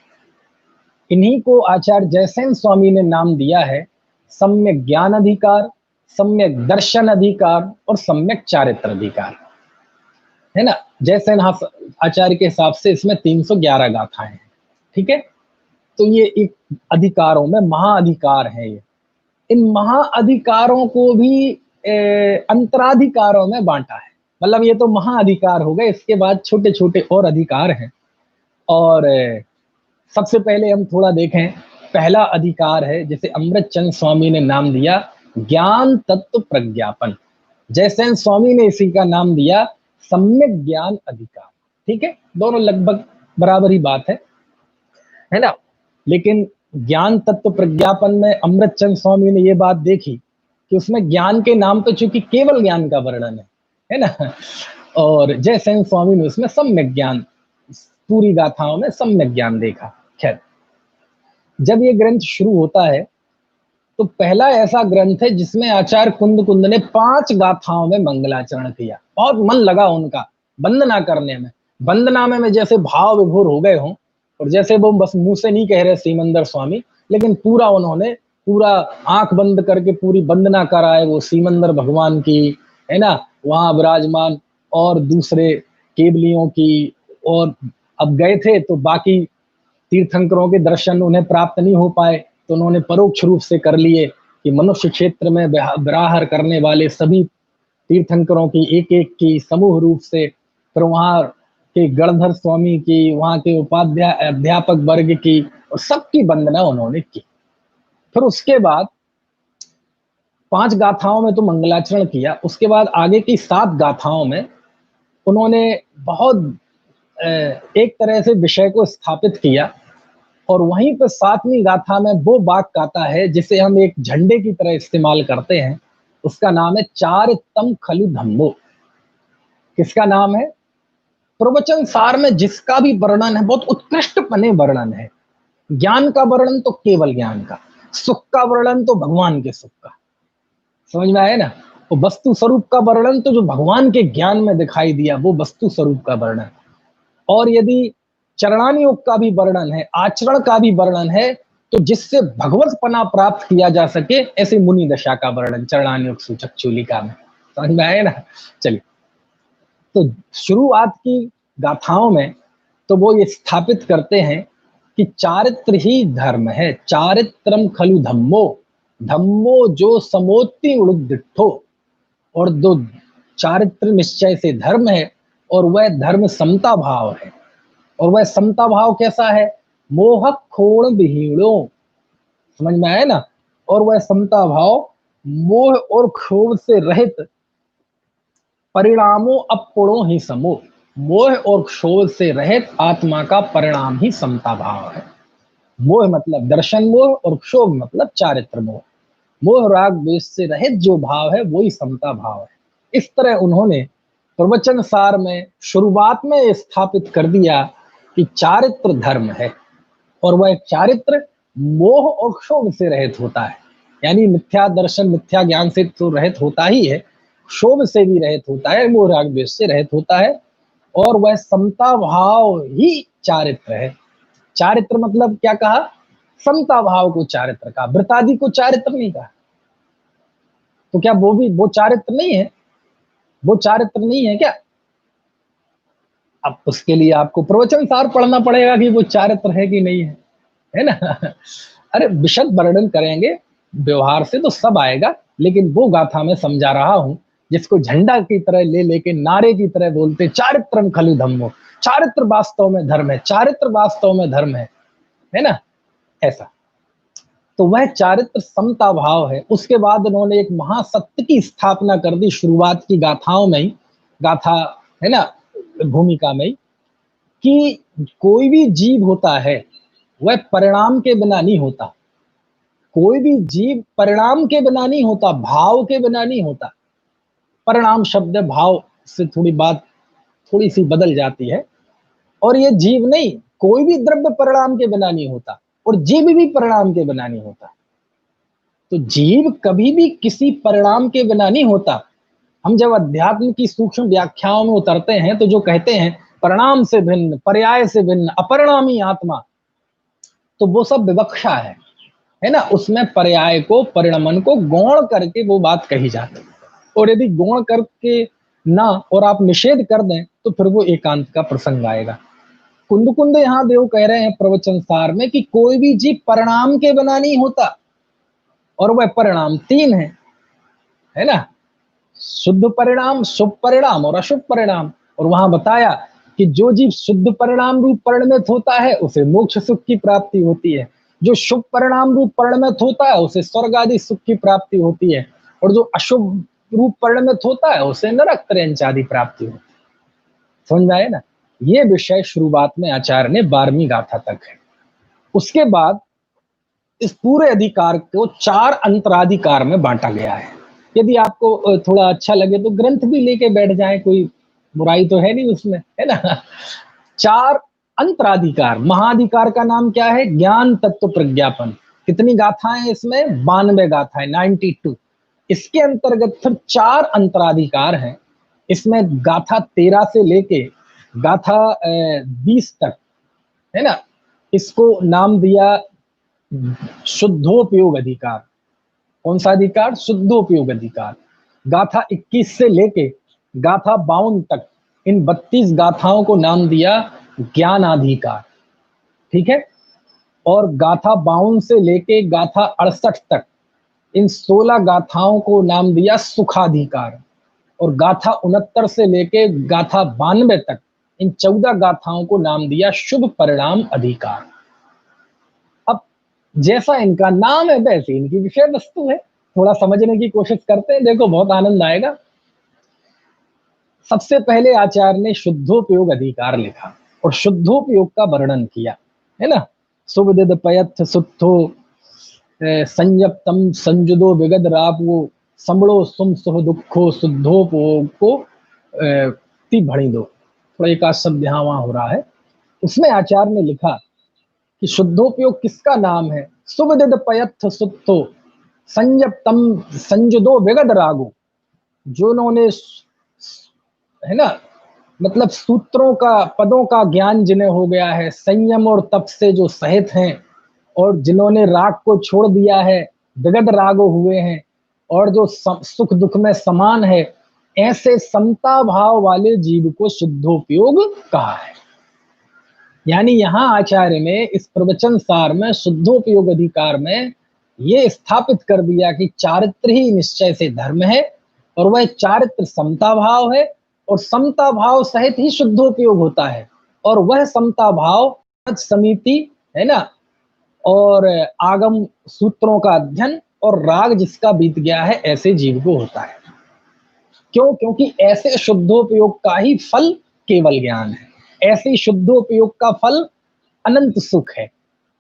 इन्हीं को आचार्य जयसेन स्वामी ने नाम दिया है सम्यक ज्ञान अधिकार, सम्यक दर्शन अधिकार और सम्यक चारित्र अधिकार, है ना। जैसे आचार्य के हिसाब से इसमें 311 गाथाएं हैं, ठीक है। तो ये एक अधिकारों में महाअधिकार है ये। इन महाअधिकारों को भी अंतराधिकारों में बांटा है। मतलब ये तो महाअधिकार हो गए, इसके बाद छोटे छोटे और अधिकार हैं। और सबसे पहले हम थोड़ा देखें, पहला अधिकार है जिसे अमृतचंद स्वामी ने नाम दिया ज्ञान तत्व प्रज्ञापन। जयसेन स्वामी ने इसी का नाम दिया सम्यक ज्ञान अधिकार। ठीक है, दोनों लगभग बराबर ही बात है ना। लेकिन ज्ञान तत्व प्रज्ञापन में अमृतचंद स्वामी ने ये बात देखी कि उसमें ज्ञान के नाम तो चूंकि केवल ज्ञान का वर्णन है ना, और जयसेन स्वामी ने उसमें सम्यक ज्ञान, पूरी गाथाओं में सम्यक ज्ञान देखा। खैर, जब ये ग्रंथ शुरू होता है तो पहला ऐसा ग्रंथ है जिसमें आचार्य कुंद ने 5 गाथाओं में मंगलाचरण किया। बहुत मन लगा उनका वंदना करने में। वंदना में जैसे भाव विभोर हो गए हों, और जैसे वो बस मुंह से नहीं कह रहे सीमंदर स्वामी, लेकिन पूरा उन्होंने पूरा आंख बंद करके पूरी वंदना कराए वो सीमंदर भगवान की, है ना, वहां विराजमान, और दूसरे केवलियों की। और अब गए थे तो बाकी तीर्थंकरों के दर्शन उन्हें प्राप्त नहीं हो पाए, तो उन्होंने परोक्ष रूप से कर लिए कि मनुष्य क्षेत्र में विराहर करने वाले सभी तीर्थंकरों की एक एक की समूह रूप से, फिर वहां के गणधर स्वामी की, वहां के उपाध्याय अध्यापक वर्ग की, और सबकी वंदना उन्होंने की। फिर उसके बाद 5 गाथाओं में तो मंगलाचरण किया, उसके बाद आगे की 7 गाथाओं में उन्होंने बहुत एक तरह से विषय को स्थापित किया। और वहीं पर 7वीं गाथा में वो वाक्य आता है जिसे हम एक झंडे की तरह इस्तेमाल करते हैं, उसका नाम है चारित्रम खलु धम्मो। किसका नाम है? प्रवचन सार में जिसका भी वर्णन है बहुत उत्कृष्ट पने वर्णन है। ज्ञान का वर्णन तो केवल ज्ञान का, सुख का वर्णन तो भगवान के सुख का, समझ में आया ना। वो वस्तु स्वरूप का वर्णन तो जो भगवान के ज्ञान में दिखाई दिया वो वस्तु स्वरूप का वर्णन। और यदि चरणानुयोग का भी वर्णन है, आचरण का भी वर्णन है, तो जिससे भगवत पना प्राप्त किया जा सके, ऐसे मुनि दशा का वर्णन चरणानुयोग सूचक चूलिका में। समझ में आया ना। चलिए, तो शुरुआत की गाथाओं में तो वो ये स्थापित करते हैं कि चारित्र ही धर्म है। चारित्रम खलु धम्मो, धम्मो जो समोति उड़ुदिठो। और दो चारित्र निश्चय से धर्म है, और वह धर्म समता भाव है। और वह समता भाव कैसा है? मोह खोण विहीणो, समझ में आया ना। और वह समता भाव मोह और क्षोभ से रहित, परिणामों अपूर्णो ही समो। मोह और क्षोभ से रहित आत्मा का परिणाम ही समता भाव है। मोह मतलब दर्शन मोह, और क्षोभ मतलब चारित्र मोह। मोह राग द्वेष से रहित जो भाव है वही समता भाव है। इस तरह उन्होंने प्रवचन सार में शुरुआत में स्थापित कर दिया कि चारित्र धर्म है, और वह चारित्र मोह और क्षोभ से रहित होता है। यानी मिथ्या दर्शन मिथ्या ज्ञान से तो रहित होता ही है, क्षोभ से भी रहित होता है, मोह राग द्वेष से रहित होता है, और वह समता भाव ही चारित्र है। चारित्र मतलब क्या कहा? समता भाव को चारित्र कहा, वृतादि को चारित्र नहीं कहा। तो क्या वो चारित्र नहीं है? वो चारित्र नहीं है क्या? अब उसके लिए आपको प्रवचन सार पढ़ना पड़ेगा कि वो चारित्र है कि नहीं है ना। अरे विशद वर्णन करेंगे, व्यवहार से तो सब आएगा, लेकिन वो गाथा में समझा रहा हूं जिसको झंडा की तरह ले लेके नारे की तरह बोलते चारित्रम खलु धम्मो, चारित्र वास्तव में धर्म है, चारित्र वास्तव में धर्म है ना, ऐसा। तो वह चारित्र समता भाव है। उसके बाद उन्होंने एक महासत्य की स्थापना कर दी शुरुआत की गाथाओं में ही, गाथा है ना भूमिका में, कि कोई भी जीव होता है वह परिणाम के बिना नहीं होता। कोई भी जीव परिणाम के बिना नहीं होता, भाव के बिना नहीं होता। परिणाम शब्द भाव से थोड़ी बात थोड़ी सी बदल जाती है। और ये जीव नहीं, कोई भी द्रव्य परिणाम के बिना नहीं होता, और जीव भी परिणाम के बिना नहीं होता। तो जीव कभी भी किसी परिणाम के बिना नहीं होता। हम जब अध्यात्म की सूक्ष्म व्याख्याओं में उतरते हैं तो जो कहते हैं परिणाम से भिन्न, पर्याय से भिन्न, अपरिणामी आत्मा, तो वो सब विवक्षा है। है ना, उसमें पर्याय को, परिणमन को गौण करके वो बात कही जाती है। और यदि गौण करके ना और आप निषेध कर दें तो फिर वो एकांत का प्रसंग आएगा। कुंद कुंद यहाँ देव कह रहे हैं प्रवचन सार में कि कोई भी जीव परिणाम के बिना नहीं होता, और वह परिणाम तीन है ना, शुद्ध परिणाम, शुभ परिणाम और अशुभ परिणाम। और वहां बताया कि जो जीव शुद्ध परिणाम रूप परिणमित होता है उसे मोक्ष सुख की प्राप्ति होती है, जो शुभ परिणाम रूप परिणमित होता है उसे स्वर्ग आदि सुख की प्राप्ति होती है, और जो अशुभ रूप परिणमित होता है उसे नरक त्रयंच आदि प्राप्ति होती है। समझ में आया ना। ये विषय शुरुआत में आचार्य ने 12वीं गाथा तक है। उसके बाद इस पूरे अधिकार को 4 अंतराधिकार में बांटा गया है। यदि आपको थोड़ा अच्छा लगे तो ग्रंथ भी लेके बैठ जाए, कोई बुराई तो है नहीं उसमें, है ना। 4 अंतराधिकार। महाधिकार का नाम क्या है? ज्ञान तत्व प्रज्ञापन। कितनी गाथाएं इसमें? 92 गाथाएं, 92। इसके अंतर्गत फिर 4 अंतराधिकार हैं। इसमें गाथा 13 से लेके गाथा 20 तक, है ना, इसको नाम दिया शुद्धोपयोग अधिकार। कौन सा अधिकार? शुद्धोपयोग अधिकार। गाथा 21 से लेके गाथा 52 तक इन 32 गाथाओं को नाम दिया ज्ञानाधिकार। ठीक है। और गाथा 52 से लेके गाथा 68 तक इन 16 गाथाओं को नाम दिया सुखाधिकार। और गाथा 69 से लेके गाथा 92 तक इन 14 गाथाओं को नाम दिया शुभ परिणाम अधिकार। अब जैसा इनका नाम है वैसे इनकी विषय वस्तु है। थोड़ा समझने की कोशिश करते हैं, देखो बहुत आनंद आएगा। सबसे पहले आचार्य ने शुद्धोपयोग अधिकार लिखा और शुद्धोपयोग का वर्णन किया, है ना। सुविदित पयथ सुत्थो संयप्तम संजुदो विगद रापो संबड़ो सुम सुह दुखो शुद्धोपयोग को ती भणी दो। थोड़ा एक आध शब्द यहाँ वहां हो रहा है। उसमें आचार्य ने लिखा कि शुद्धोपयोग किसका नाम है? सुविदित पयथ सुत्थो संयप्तम संजुदो विगद रागो। जो उन्होंने, है ना, मतलब सूत्रों का, पदों का ज्ञान जिन्हें हो गया है, संयम और तप से जो सहित हैं, और जिन्होंने राग को छोड़ दिया है, विगद रागो हुए हैं, और जो सुख दुख में समान है, ऐसे समता भाव वाले जीव को शुद्धोपयोग कहा है। यानी यहाँ आचार्य ने इस प्रवचन सार में शुद्धोपयोग अधिकार में ये स्थापित कर दिया कि चारित्र ही निश्चय से धर्म है, और वह चारित्र समता भाव है, और समता भाव सहित ही शुद्धोपयोग होता है। और वह समता भाव समिति, है ना, और आगम सूत्रों का अध्ययन और राग जिसका बीत गया है, ऐसे जीव को होता है। क्यों? क्योंकि ऐसे शुद्धोपयोग का ही फल केवल ज्ञान है, ऐसे शुद्धोपयोग का फल अनंत सुख है।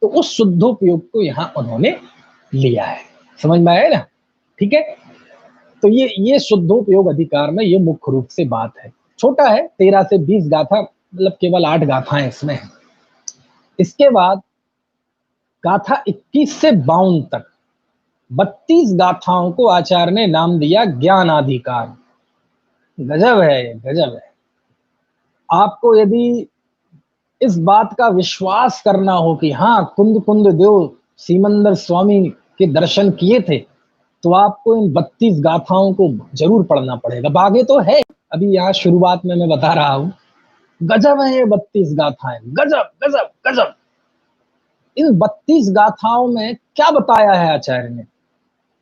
तो उस शुद्धोपयोग को यहाँ उन्होंने लिया है। समझ में आया ना। ठीक है। तो ये शुद्धोपयोग अधिकार में ये मुख्य रूप से बात है। छोटा है, 13 से 20 गाथा, मतलब केवल 8 गाथाएं इसमें है। इसके बाद गाथा 21 से 52 तक 32 गाथाओं को आचार्य ने नाम दिया ज्ञानाधिकार। गजब है, गजब है। आपको यदि इस बात का विश्वास करना हो कि हाँ, कुंद कुंद देव सीमंदर स्वामी के दर्शन किए थे, तो आपको इन 32 गाथाओं को जरूर पढ़ना पड़ेगा। बागे तो है, अभी यहाँ शुरुआत में मैं बता रहा हूं, गजब है ये 32 गाथाएं, गजब गजब गजब। इन 32 गाथाओं में क्या बताया है आचार्य ने?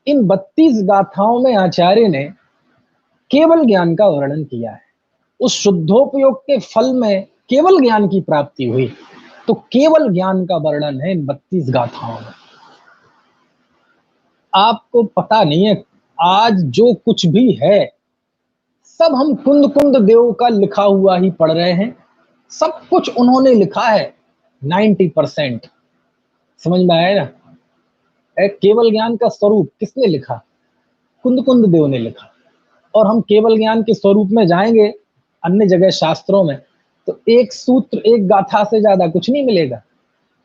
इन 32 गाथाओं में आचार्य ने केवल ज्ञान का वर्णन किया है। उस शुद्धोपयोग के फल में केवल ज्ञान की प्राप्ति हुई, तो केवल ज्ञान का वर्णन है इन 32 गाथाओं में। आपको पता नहीं है, आज जो कुछ भी है सब हम कुंद कुंद देव का लिखा हुआ ही पढ़ रहे हैं। सब कुछ उन्होंने लिखा है 90%। समझ में आया ना। केवल ज्ञान का स्वरूप किसने लिखा? कुंद कुंद देव ने लिखा। और हम केवल ज्ञान के स्वरूप में जाएंगे अन्य जगह शास्त्रों में, तो एक सूत्र, एक गाथा से ज्यादा कुछ नहीं मिलेगा।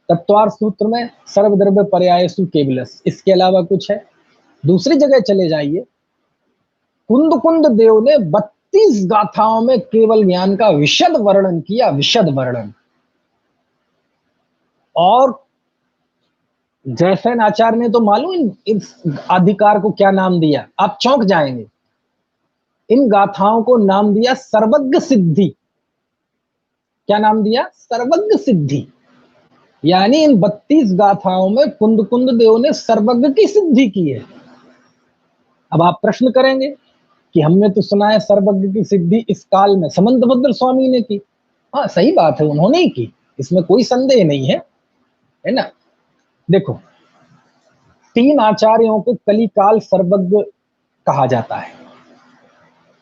तत्वार सूत्र में सर्वद्रव्य पर्यायसु केवलस, इसके अलावा कुछ है? दूसरी जगह चले जाइए, कुंद कुंद देव ने 32 गाथाओं में केवल ज्ञान का विशद वर्णन किया, विशद वर्णन। और जयसेन आचार्य ने तो मालूम इस अधिकार को क्या नाम दिया, आप चौंक जाएंगे। इन गाथाओं को नाम दिया सर्वज्ञ सिद्धि। क्या नाम दिया? सर्वज्ञ सिद्धि। यानी इन 32 गाथाओं में कुंद कुंद देव ने सर्वज्ञ की सिद्धि की है। अब आप प्रश्न करेंगे कि हमने तो सुना है सर्वज्ञ की सिद्धि इस काल में समंतभद्र स्वामी ने की। हाँ सही बात है, उन्होंने ही की, इसमें कोई संदेह नहीं है ना। देखो, 3 आचार्यों को कलिकाल सर्वज्ञ कहा जाता है।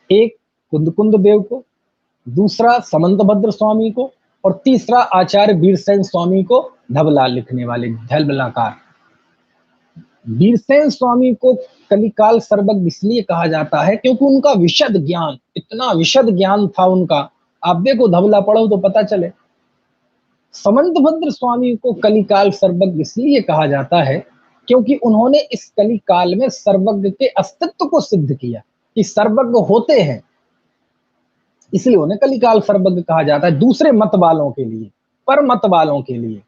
एक कुंद कुंद देव को, दूसरा समंतभद्र स्वामी को, और तीसरा आचार्य वीरसेन स्वामी को, धवला लिखने वाले धवलाकार। वीरसेन स्वामी को कलिकाल सर्वज्ञ इसलिए कहा जाता है क्योंकि उनका विशद ज्ञान, इतना विशद ज्ञान था उनका। आप देखो, धवला पढ़ो तो पता चले। समंतभद्र स्वामी को कलिकाल सर्वज्ञ इसलिए कहा जाता है क्योंकि उन्होंने इस कलिकाल में सर्वज्ञ के अस्तित्व को सिद्ध किया कि सर्वज्ञ होते हैं, इसलिए उन्हें कलिकाल सर्वज्ञ कहा जाता है। दूसरे मत वालों के लिए, पर मत वालों के लिए,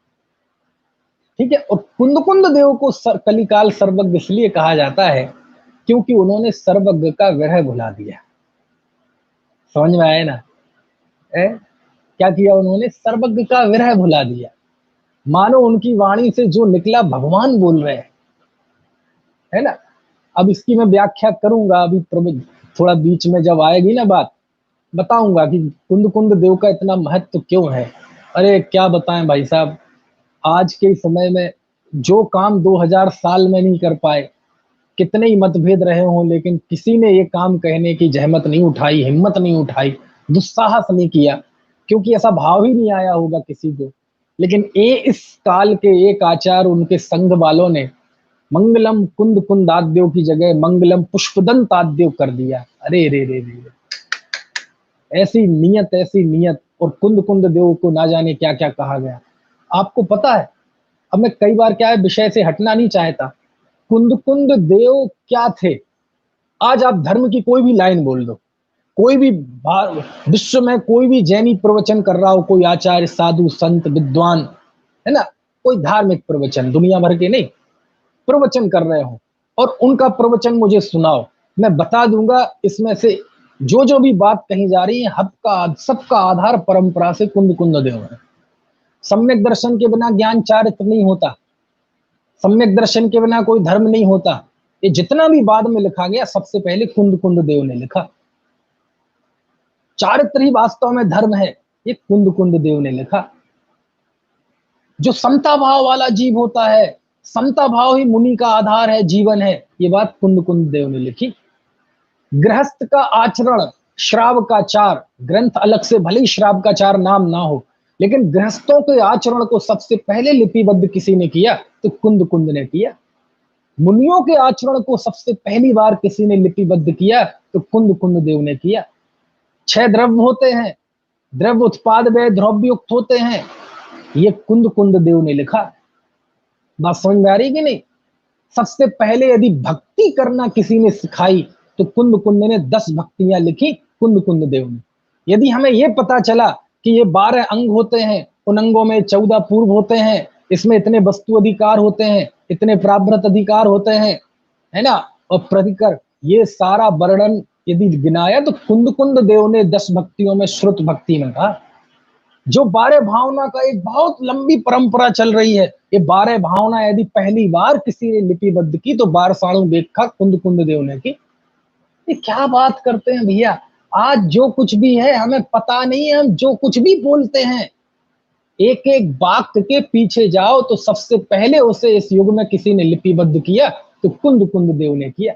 ठीक है। और कुंद कुंद देव को कलिकाल सर्वज्ञ इसलिए कहा जाता है क्योंकि उन्होंने सर्वज्ञ का विरह भुला दिया। समझ में आए ना? क्या किया उन्होंने? सर्वज्ञ का विरह भुला दिया। मानो उनकी वाणी से जो निकला भगवान बोल रहे हैं, है ना। अब इसकी मैं व्याख्या करूंगा, अभी थोड़ा बीच में जब आएगी ना बात, बताऊंगा कि कुंद कुंद देव का इतना महत्व क्यों है। अरे क्या बताएं भाई साहब, आज के समय में जो काम 2000 साल में नहीं कर पाए, कितने ही मतभेद रहे हों, लेकिन किसी ने ये काम कहने की जहमत नहीं उठाई, हिम्मत नहीं उठाई, दुस्साहस नहीं किया, क्योंकि ऐसा भाव ही नहीं आया होगा किसी को। लेकिन इस काल के एक आचार्य, उनके संग वालों ने मंगलम कुंद कुंदाद्यो की जगह मंगलम पुष्पदंताद्यो कर दिया। अरे रे रे रे, ऐसी नियत, ऐसी नियत। और कुंद कुंद देव को ना जाने क्या क्या कहा गया। आपको पता है, अब मैं कई बार क्या है, विषय से हटना नहीं चाहता। कुंद कुंद देव क्या थे? आज आप धर्म की कोई भी लाइन बोल दो, कोई भी विश्व में कोई भी जैनी प्रवचन कर रहा हो, कोई आचार्य, साधु, संत, विद्वान, है ना, कोई धार्मिक प्रवचन, दुनिया भर के नहीं, प्रवचन कर रहे हो और उनका प्रवचन मुझे सुनाओ, मैं बता दूंगा इसमें से जो भी बात कही जा रही है, सबका आधार परंपरा से कुंद कुंद देव है। सम्यक दर्शन के बिना ज्ञान चारित्र नहीं होता, सम्यक दर्शन के बिना कोई धर्म नहीं होता। ये जितना भी बाद में लिखा गया, सबसे पहले कुंद कुंद देव ने लिखा। चारित्र ही वास्तव में धर्म है, ये कुंद कुंद देव ने लिखा। जो समता भाव वाला जीव होता है, समता भाव ही मुनि का आधार है, जीवन है, ये बात कुंद कुंद देव ने लिखी। गृहस्थ का आचरण, श्राव का चार, ग्रंथ अलग से भले ही श्राव का चार नाम ना हो, लेकिन गृहस्थों के आचरण को सबसे पहले लिपिबद्ध किसी ने किया तो कुंद कुंद ने किया। मुनियों के आचरण को सबसे पहली बार किसी ने लिपिबद्ध किया तो कुंद कुंद देव ने किया। 6 द्रव्य होते हैं, द्रव्य उत्पाद व द्रव्य युक्त होते हैं, ये कुंद कुंद देव ने लिखा। बात समझ में आ रही कि नहीं? सबसे पहले यदि भक्ति करना किसी ने सिखाई तो कुंद कुंद ने 10 भक्तियां लिखी, कुंद कुंद देव ने। यदि हमें यह पता चला कि ये 12 अंग होते हैं, उन अंगों में 14 पूर्व होते हैं, इसमें इतने वस्तु अधिकार होते हैं, इतने प्रावृत अधिकार होते हैं, है ना, और प्रतिकर, ये सारा वर्णन यदि गिनाया तो कुंद कुंद देव ने 10 भक्तियों में, श्रुत भक्ति में कहा। जो 12 भावना का एक बहुत लंबी परंपरा चल रही है, ये 12 भावना यदि पहली बार किसी ने लिपिबद्ध की तो बारसाणु व्याख्या कुंद कुंद देव ने की। ये क्या बात करते हैं भैया, आज जो कुछ भी है हमें पता नहीं है, हम जो कुछ भी बोलते हैं, एक एक वाक्य के पीछे जाओ तो सबसे पहले उसे इस युग में किसी ने लिपिबद्ध किया तो कुंद कुंद देव ने किया।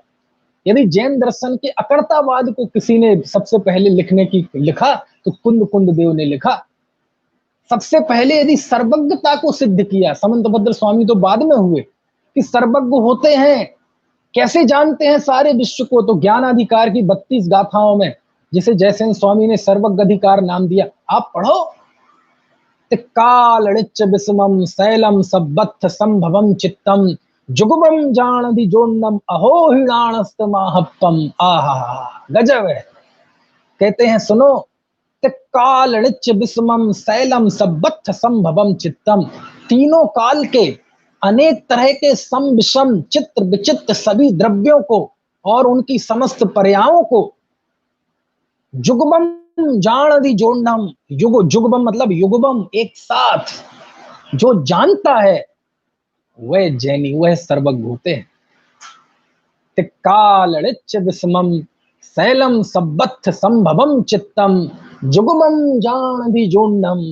यदि जैन दर्शन के अकर्तावाद को किसी ने सबसे पहले लिखा तो कुंद कुंद देव ने लिखा। सबसे पहले यदि सर्वज्ञता को सिद्ध किया, समंतभद्र स्वामी तो बाद में हुए, कि सर्वज्ञ होते हैं, कैसे जानते हैं सारे विश्व को, तो ज्ञानाधिकार की 32 गाथाओं में, जिसे जयसेन स्वामी ने सर्वज्ञ अधिकार नाम दिया, आप पढ़ो। काल ऋच विषमम शैलम सबत्थ संभवम चित्तम जुगुबम जानदि जोन्नम अहो हिणाणस्तमाहप्पम। आहा, गजब है। कहते हैं सुनो, काल ऋच विषमम शैलम सबत्थ संभवम चित्तम, तीनों काल के अनेक तरह के सम विषम चित्र विचित्र सभी द्रव्यों को और उनकी समस्त पर्यायों को जुगबम जानदि जोड़नम, जुगबम मतलब युगबम एक साथ जो जानता है वह जैनी, वह सर्वज्ञ हैं। कालड़िच विस्मम शैलम सब्बथ संभवम चित्तम जुगमम जानदि जोड़नम।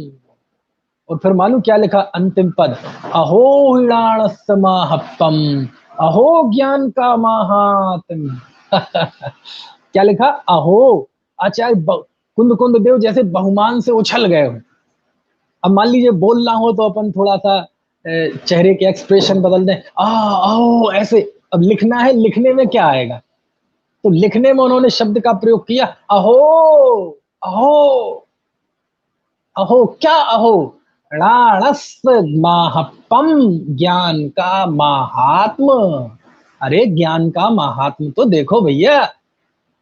और फिर मालूम क्या लिखा अंतिम पद, अहो हिणाणस माहप्पम, अहो ज्ञान का महात्म। क्या लिखा, अहो। आचार्य कुंद कुंद देव जैसे बहुमान से उछल गए हो। अब मान लीजिए बोलना हो तो अपन थोड़ा सा चेहरे के एक्सप्रेशन बदल दें, अहो ऐसे। अब लिखना है, लिखने में क्या आएगा, तो लिखने में उन्होंने शब्द का प्रयोग किया, अहो अहो अहो। क्या अहो, राणस माहपम, ज्ञान का महात्म। अरे ज्ञान का महात्म तो देखो भैया,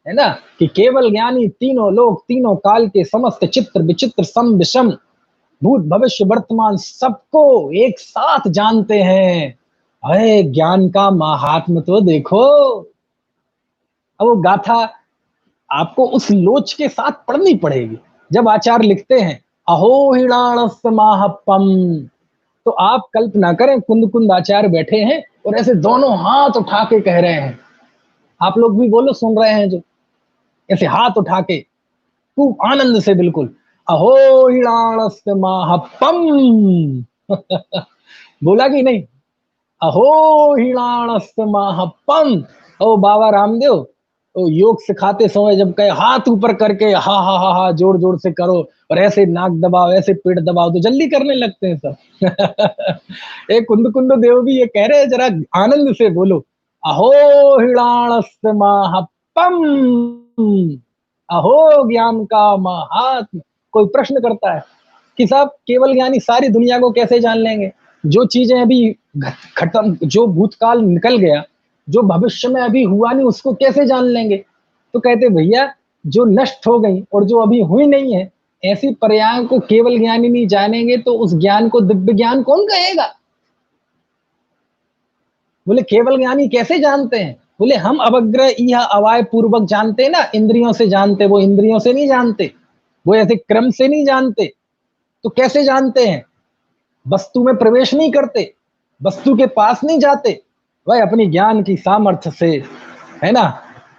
है ना, कि केवल ज्ञानी तीनों लोक तीनों काल के समस्त चित्र विचित्र सम विषम भूत भविष्य वर्तमान सबको एक साथ जानते हैं। अरे ज्ञान का महात्म तो देखो। अब वो गाथा आपको उस लोच के साथ पढ़नी पड़ेगी। जब आचार्य लिखते हैं अहो हिणाणस माहपम, तो आप कल्पना करें कुंद कुंद आचार्य बैठे हैं और ऐसे दोनों हाथ उठा के कह रहे हैं। आप लोग भी बोलो, सुन रहे हैं जो, ऐसे हाथ उठा के खूब आनंद से, बिल्कुल, अहो हिणाणस माहपम। बोला कि नहीं, अहो हिणाणस माहपम। ओ बाबा रामदेव तो योग सिखाते समय जब कहे हाथ ऊपर करके हा हा हा हा जोर जोर से करो और ऐसे नाक दबाओ ऐसे पेट दबाओ तो जल्दी करने लगते हैं सब। एक कुंद कुंद देव भी ये कह रहे हैं, जरा आनंद से बोलो, अहो हिणाणस माहपम, अहो ज्ञान का महात्म। कोई प्रश्न करता है कि साहब केवल ज्ञानी सारी दुनिया को कैसे जान लेंगे, जो चीजें अभी खत्म, जो भूतकाल निकल गया, जो भविष्य में अभी हुआ नहीं उसको कैसे जान लेंगे। तो कहते भैया जो नष्ट हो गई और जो अभी हुई नहीं है, ऐसी पर्यायों को केवल ज्ञानी नहीं जानेंगे तो उस ज्ञान को दिव्य ज्ञान कौन कहेगा। बोले केवल ज्ञानी कैसे जानते हैं, बोले हम अवग्रह यह अवाय पूर्वक जानते ना, इंद्रियों से जानते, वो इंद्रियों से नहीं जानते, वो ऐसे क्रम से नहीं जानते। तो कैसे जानते हैं, वस्तु में प्रवेश नहीं करते, वस्तु के पास नहीं जाते, वह अपनी ज्ञान की सामर्थ्य से, है ना,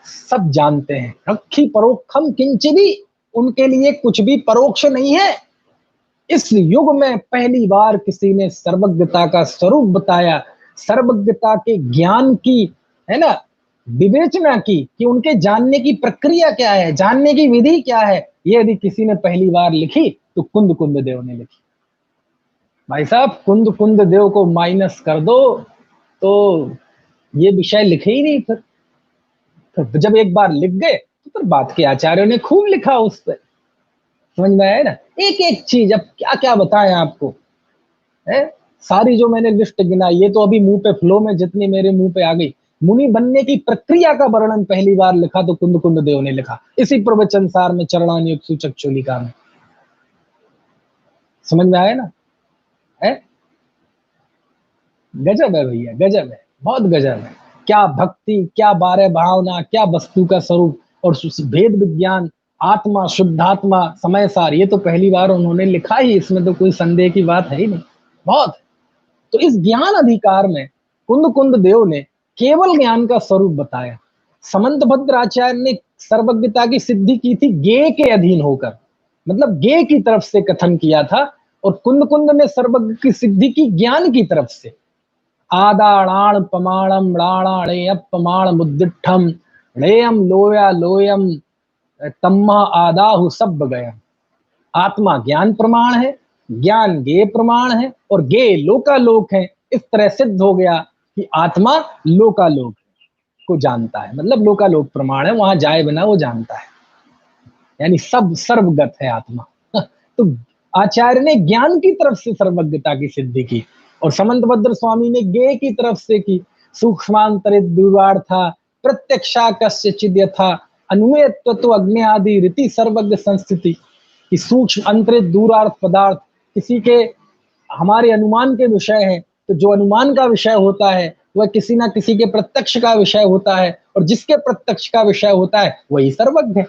सब जानते हैं। रक्षी परोक्षम किंचिदी, उनके लिए कुछ भी परोक्ष नहीं है। इस युग में पहली बार किसी ने सर्वज्ञता का स्वरूप बताया, सर्वज्ञता के ज्ञान की, है ना, विवेचना की कि उनके जानने की प्रक्रिया क्या है, जानने की विधि क्या है। ये यदि किसी ने पहली बार लिखी तो कुंद कुंद देव ने लिखी। भाई साहब कुंद कुंद देव को माइनस कर दो तो ये विषय लिखे ही नहीं। फिर जब एक बार लिख गए तो फिर बात के आचार्यों ने खूब लिखा उस पर। समझ में आया ना, एक एक चीज। अब क्या क्या बताएं आपको, है सारी जो मैंने लिस्ट गिनाई, ये तो अभी मुंह पे फ्लो में जितनी मेरे मुंह पे आ गई। मुनि बनने की प्रक्रिया का वर्णन पहली बार लिखा तो कुंद कुंद देव ने लिखा, इसी प्रवचन सार में चरणानुग सूचक चोलिका में। समझ में आया ना, है गजब है भैया, गजब है, बहुत गजब है। क्या भक्ति, क्या बारह भावना, क्या वस्तु का स्वरूप और भेद विज्ञान, आत्मा शुद्धात्मा समय सार, ये तो पहली बार उन्होंने लिखा ही, इसमें तो कोई संदेह की बात है ही नहीं। बहुत। तो इस ज्ञान अधिकार में कुंद कुंद देव ने केवल ज्ञान का स्वरूप बताया। समंत भद्राचार्य ने सर्वज्ञता की सिद्धि की थी ज्ञेय के अधीन होकर, मतलब ज्ञेय की तरफ से कथन किया था, और कुंद कुंद ने सर्वज्ञ की सिद्धि की ज्ञान की तरफ से। आदाणाण पमाणम राणाणेय पमाण मुद्दिठम णेयम लोया लोयम तम्मा आदाहु सब गया। आत्मा ज्ञान प्रमाण है, ज्ञान ज्ञेय प्रमाण है और ज्ञेय लोकालोक है। इस तरह सिद्ध हो गया कि आत्मा लोकालोक को जानता है, मतलब लोकालोक प्रमाण है, वहां जाए बिना वो जानता है, यानी सब सर्वगत है आत्मा। तो आचार्य ने ज्ञान की तरफ से सर्वज्ञता की सिद्धि की और समंत भद्र स्वामी ने ज्ञेय की तरफ से की। सूक्ष्मांतरित दुर्वार था, प्रत्यक्षा कस्य चिद यथा अनुमेय तत्व अग्नि आदि रीति सर्वज्ञ संस्थिति, कि सूक्ष्म अंतरित दूरार्थ पदार्थ किसी के हमारे अनुमान के विषय है, तो जो अनुमान का विषय होता है वह किसी ना किसी के प्रत्यक्ष का विषय होता है, और जिसके प्रत्यक्ष का विषय होता है वही सर्वज्ञ है।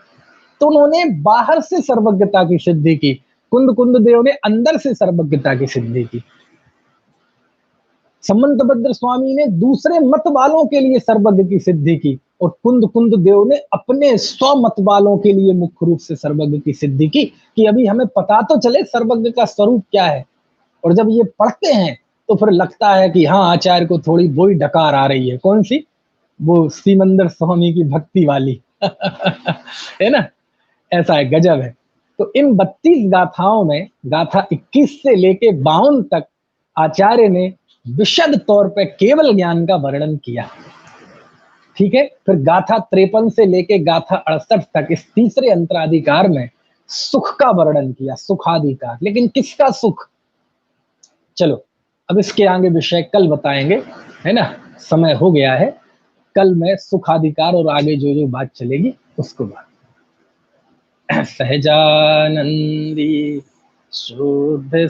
तो उन्होंने बाहर से सर्वज्ञता की सिद्धि की, कुंद कुंद देव ने अंदर से सर्वज्ञता की सिद्धि की। समंतभद्र स्वामी ने दूसरे मत वालों के लिए सर्वज्ञ की सिद्धि की, और कुंद कुंद देव ने अपने स्व मत वालों के लिए मुख्य रूप से सर्वज्ञ की सिद्धि की, कि अभी हमें पता तो चले सर्वज्ञ का स्वरूप क्या है। और जब ये पढ़ते हैं तो फिर लगता है कि हाँ, आचार्य को थोड़ी बोई डकार आ रही है। कौन सी? वो सीमंदर स्वामी की भक्ति वाली है ना। ऐसा है, गजब है। तो इन 32 गाथाओं में गाथा 21 से लेके 52 तक आचार्य ने विशद तौर पे केवल ज्ञान का वर्णन किया। ठीक है, फिर गाथा 53 से लेके गाथा 68 तक इस तीसरे अंतराधिकार में सुख का वर्णन किया, सुखाधिकार। लेकिन किसका सुख? चलो अब इसके आगे विषय कल बताएंगे, है ना, समय हो गया है। कल मैं सुखाधिकार और आगे जो जो बात चलेगी उसको बात। सहजानंदी शुद्ध